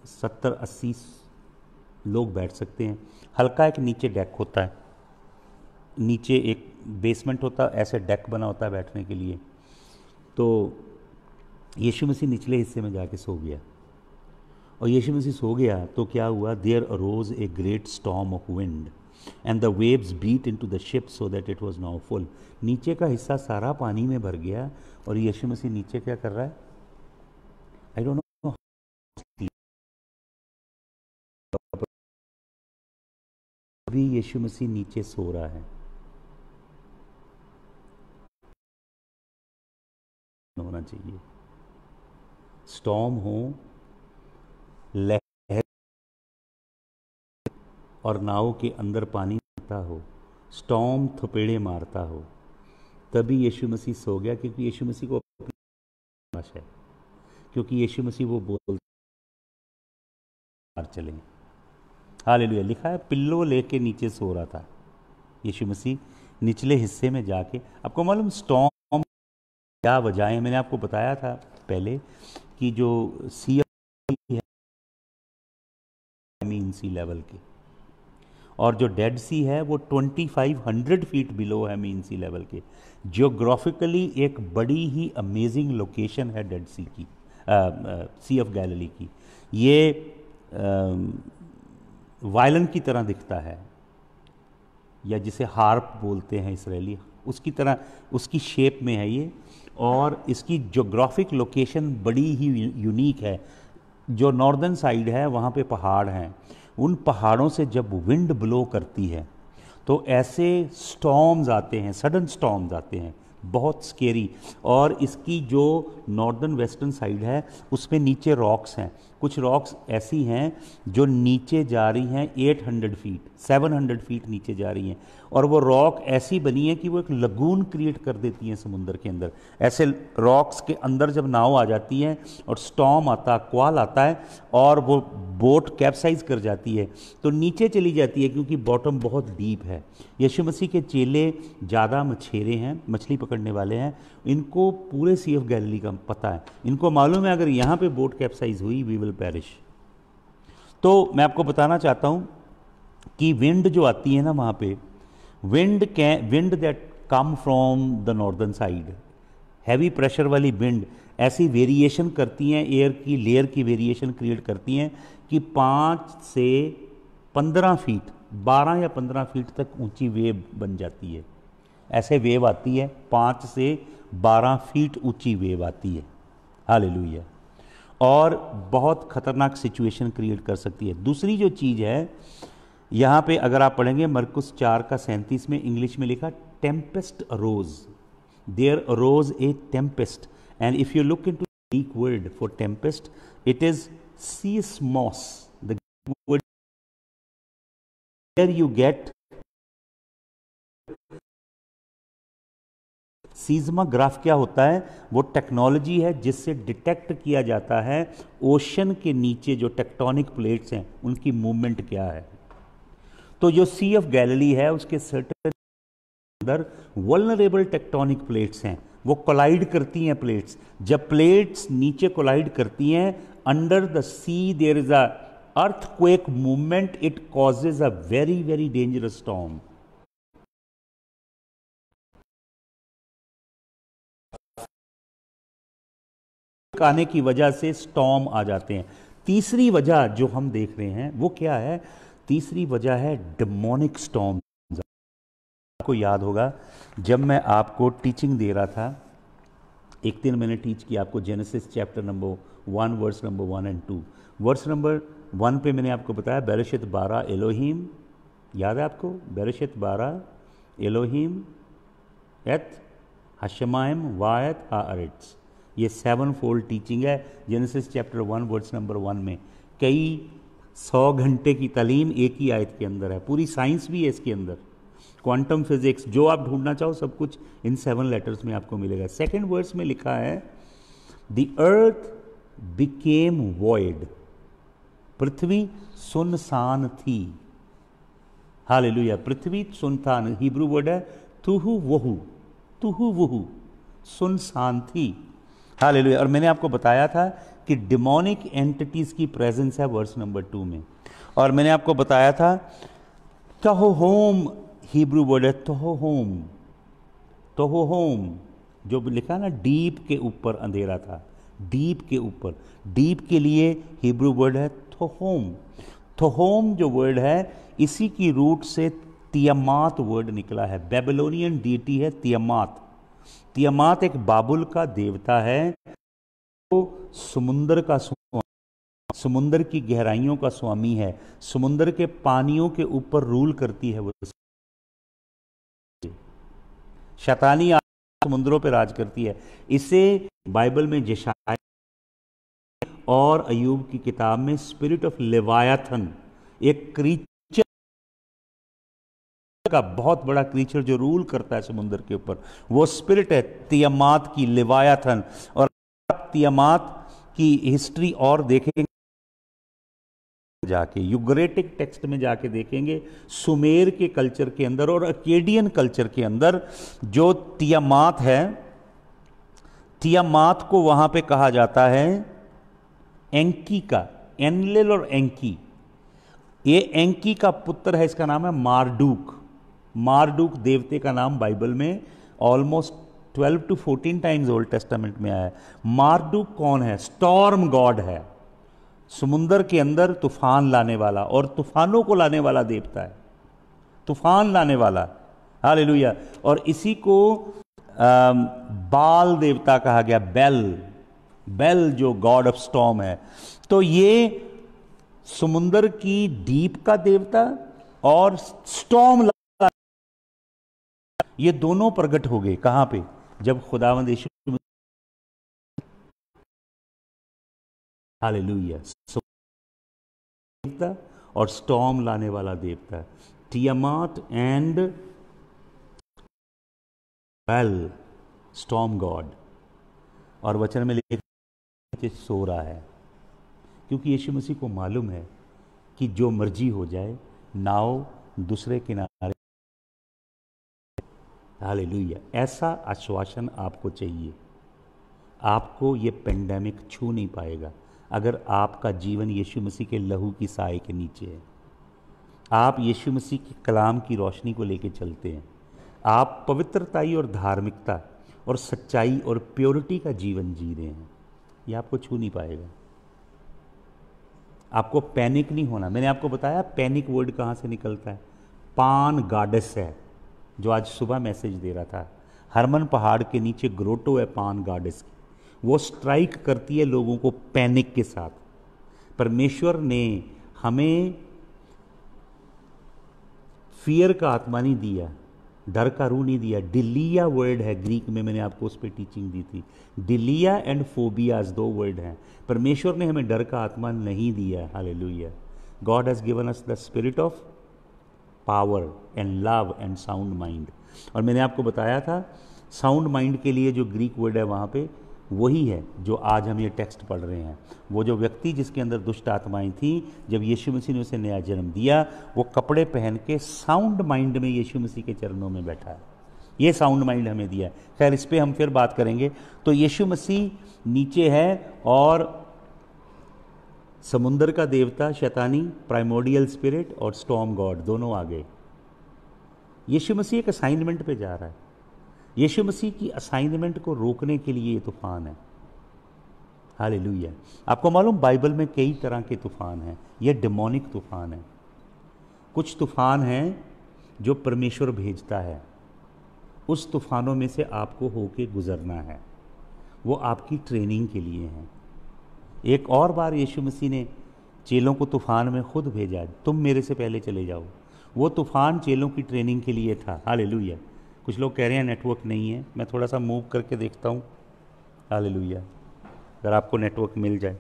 A: 70-80 लोग बैठ सकते हैं। हल्का एक नीचे डेक होता है, नीचे एक बेसमेंट होता है, ऐसे डेक बना होता है बैठने के लिए। तो यीशु मसीह निचले हिस्से में जाके सो गया, और यीशु मसीह सो गया तो क्या हुआ, there arose a great storm of wind and the waves beat into the ship so that it was now full. नीचे का हिस्सा सारा पानी में भर गया, और यीशु मसीह नीचे क्या कर रहा है, आई डोंट नो। अभी यीशु मसीह नीचे सो रहा है, होना चाहिए। स्टॉर्म हो, लहर, और नाव के अंदर पानी आता हो, स्टॉर्म थपेड़े मारता हो, तभी यीशु मसीह सो गया, क्योंकि यीशु मसीह को अपनी भाषा है, क्योंकि यीशु मसीह वो बोलते चले। हालेलुया। लिखा है पिल्लो लेके नीचे सो रहा था यीशु मसीह निचले हिस्से में जाके। आपको मालूम स्टॉर्म क्या वजह है? मैंने आपको बताया था पहले कि जो सी है मीन सी लेवल के, और जो डेड सी है वो 2500 फीट बिलो है मीन सी लेवल के। जियोग्राफिकली एक बड़ी ही अमेजिंग लोकेशन है डेड सी की, सी ऑफ गैलिली की। ये वायलन की तरह दिखता है, या जिसे हार्प बोलते हैं इसराइली, उसकी तरह उसकी शेप में है ये, और इसकी जोग्राफिक लोकेशन बड़ी ही यूनिक है। जो नॉर्दर्न साइड है वहाँ पे पहाड़ हैं, उन पहाड़ों से जब विंड ब्लो करती है तो ऐसे स्टॉर्म्स आते हैं, सडन स्टॉर्म्स आते हैं, बहुत स्केरी। और इसकी जो नॉर्दर्न वेस्टर्न साइड है उसमें नीचे रॉक्स हैं, कुछ रॉक्स ऐसी हैं जो नीचे जा रही हैं 800 फीट 700 फीट नीचे जा रही हैं, और वो रॉक ऐसी बनी है कि वो एक लगून क्रिएट कर देती हैं समुद्र के अंदर। ऐसे रॉक्स के अंदर जब नाव आ जाती है और स्टॉर्म आता, क्वाल आता है और वो बोट कैप्साइज कर जाती है तो नीचे चली जाती है, क्योंकि बॉटम बहुत डीप है। यीशु मसीह के चेले ज़्यादा मछेरे हैं, मछली पकड़ने वाले हैं, इनको पूरे सी ऑफ गैलिली का पता है। इनको मालूम है अगर यहाँ पे बोट कैप्साइज हुई वी विल पेरिश। तो मैं आपको बताना चाहता हूँ कि विंड जो आती है ना वहाँ पे, wind that come from the northern side, heavy pressure वाली विंड ऐसी वेरिएशन करती हैं, एयर की लेयर की वेरिएशन क्रिएट करती हैं कि 5 से 15 फीट 12 या 15 फीट तक ऊंची वेव बन जाती है। ऐसे वेव आती है, 5 से 12 फीट ऊंची वेव आती है। हालेलुया। और बहुत खतरनाक सिचुएशन क्रिएट कर सकती है। दूसरी जो चीज़ है यहाँ पे अगर आप पढ़ेंगे मरकुस 4 का 37 में इंग्लिश में लिखा tempest arose, there arose a tempest, and if you look into Greek word for tempest it is seismos, the word there you get seismograph. क्या होता है? वो टेक्नोलॉजी है जिससे डिटेक्ट किया जाता है ओशन के नीचे जो टेक्टोनिक प्लेट्स हैं उनकी मूवमेंट क्या है। तो जो सी ऑफ गैलिली है उसके सर्टेन अंदर वल्नरेबल टेक्टोनिक प्लेट्स हैं, वो कोलाइड करती हैं प्लेट्स। जब प्लेट्स नीचे कोलाइड करती हैं under the sea there is a earthquake movement, it causes a very very dangerous storm. आने की वजह से स्टॉर्म आ जाते हैं। तीसरी वजह जो हम देख रहे हैं वो क्या है? तीसरी वजह है डेमोनिक स्टॉर्म। आपको याद होगा जब मैं आपको टीचिंग दे रहा था, एक दिन मैंने टीच किया आपको Genesis chapter number 1 verse number 1 and 2। Verse number 1 पे मैंने आपको बताया बेरेशित 12 एलोहिम, याद है आपको? बेरेशित 12 एलोहिम एत हशमाइम वायत हाअरिट्स, ये 7 फोल्ड टीचिंग है जेनेसिस चैप्टर 1 वर्स नंबर 1 में। कई 100 घंटे की तालीम एक ही आयत के अंदर है, पूरी साइंस भी है इसके अंदर, क्वांटम फिजिक्स, जो आप ढूंढना चाहो सब कुछ इन 7 लेटर्स में आपको मिलेगा। सेकेंड वर्स में लिखा है द अर्थ बिकेम वॉइड, पृथ्वी सुनसान थी। हालेलुया। पृथ्वी सुनसान, हिब्रू वर्ड है तुहु वहु, तुहु वहु, सुनसान थी। हालेलुया। और मैंने आपको बताया था कि डिमोनिक एंटिटीज की प्रेजेंस है वर्स नंबर 2 में। और मैंने आपको बताया था तहोहोम, हिब्रू वर्ड है तहोहोम, तहोहोम, जो लिखा ना डीप के ऊपर अंधेरा था, डीप के ऊपर, डीप के लिए हिब्रू वर्ड है थोहोम। थोहोम जो वर्ड है इसी की रूट से तियामात वर्ड निकला है। बेबीलोनियन डीटी है तियामात। तियामात एक बाबुल का देवता है, वो समुंदर का स्वामी, समुंदर की गहराइयों का स्वामी है, समुंदर के पानियों के ऊपर रूल करती है वो। शैतानी समुद्रों पर राज करती है। इसे बाइबल में यशायाह और अयूब की किताब में स्पिरिट ऑफ लेवायाथन, एक क्रीचर का बहुत बड़ा क्रीचर जो रूल करता है समुद्र के ऊपर, वो स्पिरिट है तियामात की, लेवायाथन। और तियामात की हिस्ट्री और देखेंगे जाके, यूग्रेटिक टेक्स्ट में जाके देखेंगे, सुमेर के कल्चर के अंदर और अकेडियन कल्चर के अंदर जो तियामात है, तियामात को वहां पे कहा जाता है एंकी का, एनलिल और एंकी। ये एंकी का पुत्र है, इसका नाम है मारडूक। मारडूक देवते का नाम बाइबल में almost 12 to 14 times old testament में आया है। मारडूक कौन है? स्टॉर्म गॉड है, समुंदर के अंदर तूफान लाने वाला और तूफानों को लाने वाला देवता है, तूफान लाने वाला। हालेलुया। और इसी को बाल देवता कहा गया, बेल, बेल जो गॉड ऑफ स्टॉर्म है। तो ये समुंदर की डीप का देवता और स्टॉर्म, ये दोनों प्रकट हो गए कहां पे? जब खुदावंद यीशु, हालेलुया, देवता और स्टॉर्म लाने वाला देवता, टियामात एंड वेल, स्टॉर्म गॉड। और वचन में लिखा सो रहा है, क्योंकि यीशु मसीह को मालूम है कि जो मर्जी हो जाए नाव दूसरे किनारे। हालेलुया, ऐसा आश्वासन आपको चाहिए। आपको ये पेंडेमिक छू नहीं पाएगा अगर आपका जीवन यीशु मसीह के लहू की साए के नीचे है। आप यीशु मसीह के कलाम की रोशनी को लेकर चलते हैं। आप पवित्रताई और धार्मिकता और सच्चाई और प्योरिटी का जीवन जी रहे हैं। ये आपको छू नहीं पाएगा। आपको पैनिक नहीं होना। मैंने आपको बताया पैनिक वर्ड कहाँ से निकलता है। पान गार्डस है, जो आज सुबह मैसेज दे रहा था। हरमन पहाड़ के नीचे ग्रोटो है पान गार्डस की, वो स्ट्राइक करती है लोगों को पैनिक के साथ। परमेश्वर ने हमें फियर का आत्मा नहीं दिया, डर का रूह नहीं दिया। डिलिया वर्ड है ग्रीक में, मैंने आपको उस पर टीचिंग दी थी। डिलिया एंड फोबियाज 2 वर्ड हैं। परमेश्वर ने हमें डर का आत्मा नहीं दिया। Hallelujah. God has given us the spirit of power and love and sound mind. और मैंने आपको बताया था साउंड माइंड के लिए जो ग्रीक वर्ड है वहाँ पे वही है जो आज हम ये टेक्स्ट पढ़ रहे हैं। वो जो व्यक्ति जिसके अंदर दुष्ट आत्माएं थी, जब यीशु मसीह ने उसे नया जन्म दिया, वो कपड़े पहन के साउंड माइंड में यीशु मसीह के चरणों में बैठा है। ये साउंड माइंड हमें दिया है। खैर, इस पर हम फिर बात करेंगे। तो यीशु मसीह नीचे है और समुंदर का देवता शैतानी, प्राइमोडियल स्पिरिट और स्टॉर्म गॉड दोनों आ गए। यीशु मसीह एक असाइनमेंट पे जा रहा है। यीशु मसीह की असाइनमेंट को रोकने के लिए ये तूफान है। हालेलुया। आपको मालूम बाइबल में कई तरह के तूफान हैं। ये डिमोनिक तूफान है। कुछ तूफान हैं जो परमेश्वर भेजता है, उस तूफानों में से आपको होके गुजरना है। वो आपकी ट्रेनिंग के लिए हैं। एक और बार यीशु मसीह ने चेलों को तूफान में खुद भेजा, तुम मेरे से पहले चले जाओ। वो तूफान चेलों की ट्रेनिंग के लिए था। हालेलुया। कुछ लोग कह रहे हैं नेटवर्क नहीं है, मैं थोड़ा सा मूव करके देखता हूँ। हालेलुया। अगर आपको नेटवर्क मिल जाए।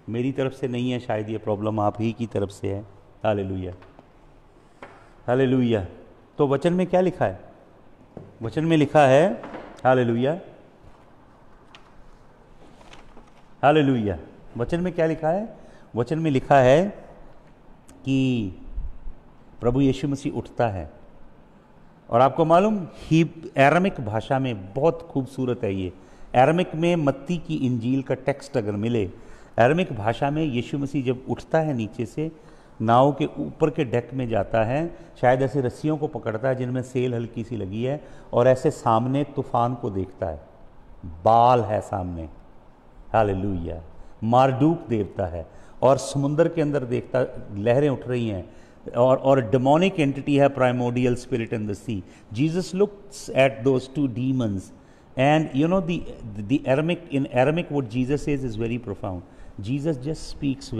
A: मेरी तरफ से नहीं है, शायद ये प्रॉब्लम आप ही की तरफ से है। Hallelujah, hallelujah. तो वचन में क्या लिखा है? वचन में लिखा है, हालेलुया, हालेलुया। वचन में क्या लिखा है? वचन में लिखा है कि प्रभु यीशु मसीह उठता है। और आपको मालूम ही एरामिक भाषा में बहुत खूबसूरत है ये। एरामिक में मत्ती की इंजील का टेक्स्ट अगर मिले, एरामिक भाषा में यीशु मसीह जब उठता है नीचे से, नाव के ऊपर के डेक में जाता है, शायद ऐसे रस्सियों को पकड़ता है जिनमें सेल हल्की सी लगी है, और ऐसे सामने तूफान को देखता है। बाल है सामने, हालेलुया। मारडूक देवता है, और समुंदर के अंदर देखता लहरें उठ रही हैं, और डेमोनिक एंटिटी है, primordial spirit in the sea. Jesus looks at those 2 demons, and you know the Aramaic, in Aramaic what Jesus says is very profound. Jesus just speaks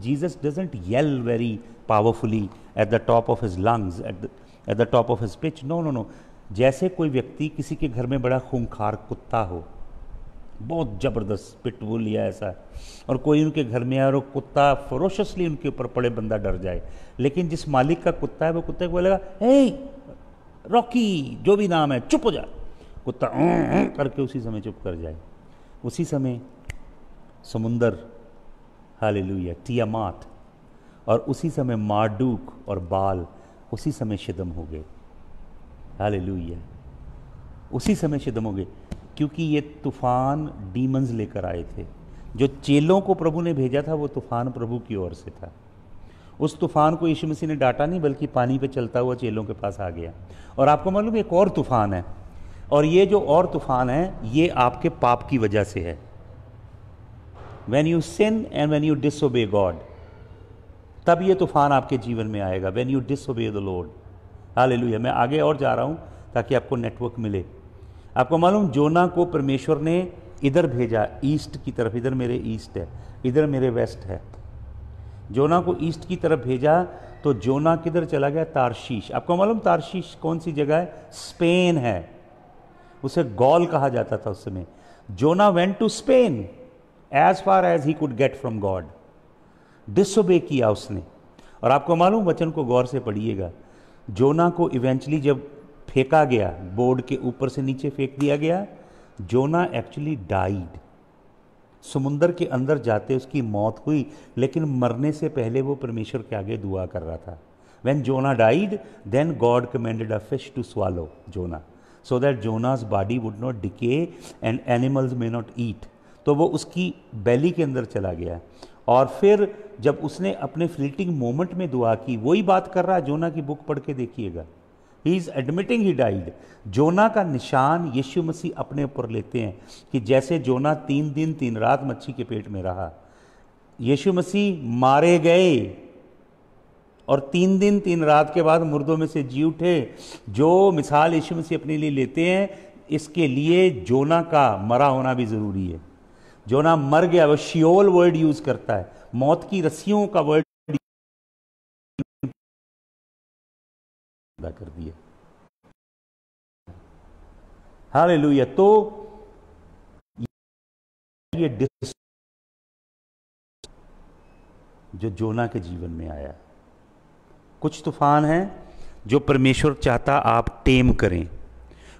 A: Jesus doesn't yell very powerfully at the top of his lungs, at the top of his pitch. No. जैसे कोई व्यक्ति किसी के घर में बड़ा खूंखार कुत्ता हो, बहुत ज़बरदस्त पिटबुल या ऐसा, और कोई उनके घर में आए और कुत्ता फरोशसली उनके ऊपर पड़े, बंदा डर जाए। लेकिन जिस मालिक का कुत्ता है, वो कुत्ते को बोलेगा, हे रॉकी, जो भी नाम है, चुप हो जा। कुत्ता करके उसी समय चुप कर जाए। उसी समय समुंदर, हालेलुया, टियामात, और उसी समय मारडूक और बाल उसी समय शिदम हो गए। हालेलुया, उसी समय शिदम हो गए, क्योंकि ये तूफान डीमंस लेकर आए थे। जो चेलों को प्रभु ने भेजा था, वो तूफान प्रभु की ओर से था। उस तूफान को यीशु मसीह ने डांटा नहीं, बल्कि पानी पे चलता हुआ चेलों के पास आ गया। और आपको मालूम एक और तूफान है, और ये जो और तूफान है, ये आपके पाप की वजह से है। When you sin and when you disobey God, तब ये तूफान आपके जीवन में आएगा। When you disobey the Lord, hallelujah. मैं आगे और जा रहा हूँ ताकि आपको नेटवर्क मिले। आपको मालूम जोना को परमेश्वर ने इधर भेजा, ईस्ट की तरफ। इधर मेरे ईस्ट है, इधर मेरे वेस्ट है। जोना को ईस्ट की तरफ भेजा, तो जोना किधर चला गया? तारशीश। आपको मालूम तारशीश कौन सी जगह है? स्पेन है। उसे गॉल कहा जाता था उस समय। Jonah went to Spain as far as he could get from God. Disobey किया उसने। और आपको मालूम, वचन को गौर से पढ़िएगा, जोना को इवेंचुअली जब फेंका गया, बोर्ड के ऊपर से नीचे फेंक दिया गया, जोना एक्चुअली डाइड। समुंदर के अंदर जाते उसकी मौत हुई, लेकिन मरने से पहले वो परमेश्वर के आगे दुआ कर रहा था। When Jonah died, then God commanded a fish to swallow Jonah, so that Jonah's body would not decay and animals may not eat. तो वो उसकी बैली के अंदर चला गया। और फिर जब उसने अपने फ्लीटिंग मोमेंट में दुआ की, वही बात कर रहा है, जोना की बुक पढ़ के देखिएगा। He is admitting he died. Jonah का निशान यीशु मसीह अपने ऊपर लेते हैं कि जैसे जोना 3 दिन 3 रात मच्छी के पेट में रहा, यीशु मसीह मारे गए और 3 दिन 3 रात के बाद मुर्दों में से जी उठे। जो मिसाल यीशु मसीह अपने लिए लेते हैं, इसके लिए जोना का मरा होना भी जरूरी है। जोना मर गया, वो शियोल वर्ड यूज करता है, मौत की रस्सियों का वर्ड कर दिया। हालेलुया। तो ये जो जोना के जीवन में आया, कुछ तूफान हैं जो परमेश्वर चाहता आप टेम करें,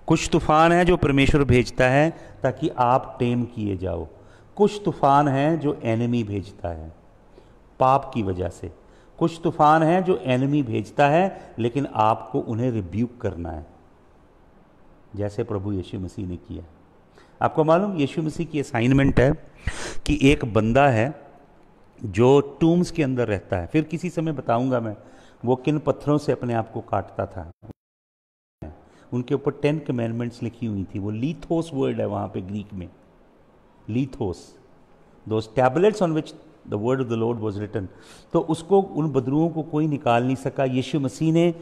A: कुछ तूफान हैं जो परमेश्वर भेजता है ताकि आप टेम किए जाओ, कुछ तूफान हैं जो एनिमी भेजता है पाप की वजह से, कुछ तूफान हैं जो एनिमी भेजता है लेकिन आपको उन्हें रिब्यूक करना है, जैसे प्रभु यीशु मसीह ने किया। आपको मालूम, यीशु मसीह की असाइनमेंट है कि एक बंदा है जो टूम्स के अंदर रहता है, फिर किसी समय बताऊंगा मैं वो किन पत्थरों से अपने आप को काटता था। उनके ऊपर 10 कमेंडमेंट्स लिखी हुई थी। वो लीथोस वर्ड है वहाँ पे ग्रीक में, lithos, those tablets on which the word of the lord was written. तो उसको, उन बदरुओं को कोई निकाल नहीं सका। यीशु मसीह ने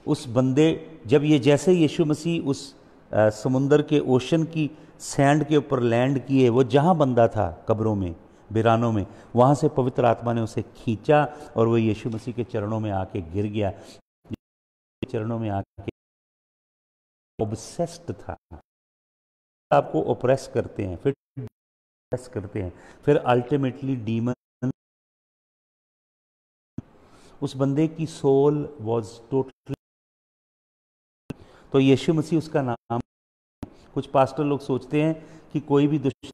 A: उस बंदे, जब ये जैसे यीशु मसीह उस समुंदर के ओशन की सैंड के ऊपर लैंड किए, वो जहाँ बंदा था कब्रों में, बिरानों में, वहाँ से पवित्र आत्मा ने उसे खींचा और वो यीशु मसीह के चरणों में आके गिर गया। चरणों में आके ऑब्सेस्ड था। आपको ओप्रेस करते हैं, फिर ओप्रेस करते हैं, फिर अल्टीमेटली डीमन। उस बंदे की सोल वाज टोटली। तो यीशु मसीह उसका नाम। कुछ पास्टर लोग सोचते हैं कि कोई भी दुष्ट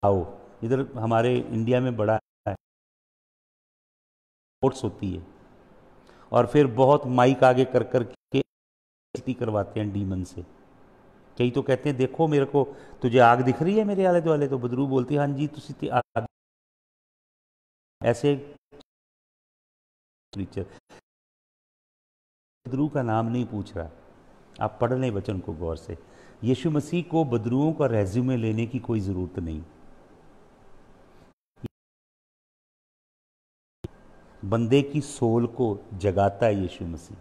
A: आओ, इधर हमारे इंडिया में बड़ा है, कोर्ट्स होती है और फिर बहुत माइक आगे कर कर के करवाते हैं डीमन से। कई तो कहते हैं देखो मेरे को, तुझे आग दिख रही है मेरे आले दुआले? तो बदरू बोलती है हाँ जी तुसी आग। ऐसे प्रीचर बदरू का नाम नहीं पूछ रहा, आप पढ़ लें वचन को गौर से। यीशु मसीह को बदरुओं का रेज्यूमे लेने की कोई जरूरत नहीं। बंदे की सोल को जगाता है यीशु मसीह,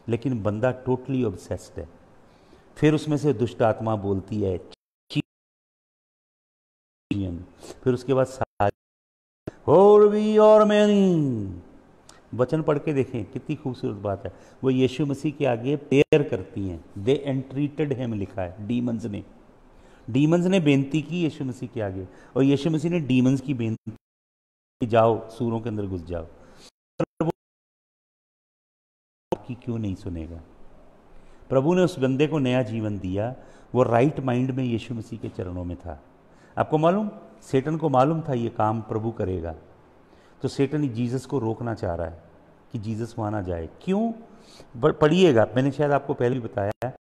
A: लेकिन बंदा टोटली ऑब्सेस्ड है। फिर उसमें से दुष्ट आत्मा बोलती है, फिर उसके बाद और भी और मेरी। वचन पढ़ के देखें कितनी खूबसूरत बात है। वो यीशु मसीह के आगे प्रेयर करती हैं। दे एंट्रीटेड हिम लिखा है, डीमंस ने बेनती की यीशु मसीह के आगे, और यीशु मसीह ने डीमंस की बेनती, जाओ सूरों के अंदर घुस जाओ। की क्यों नहीं सुनेगा? प्रभु ने उस बंदे को नया जीवन दिया। वो राइट माइंड में यीशु मसीह के चरणों में था। आपको मालूम, सेटन को मालूम था ये काम प्रभु करेगा, तो सेटन जीसस को रोकना चाह रहा है कि जीसस वहां ना जाए। क्यों? पढ़िएगा, मैंने शायद आपको पहले भी बताया है।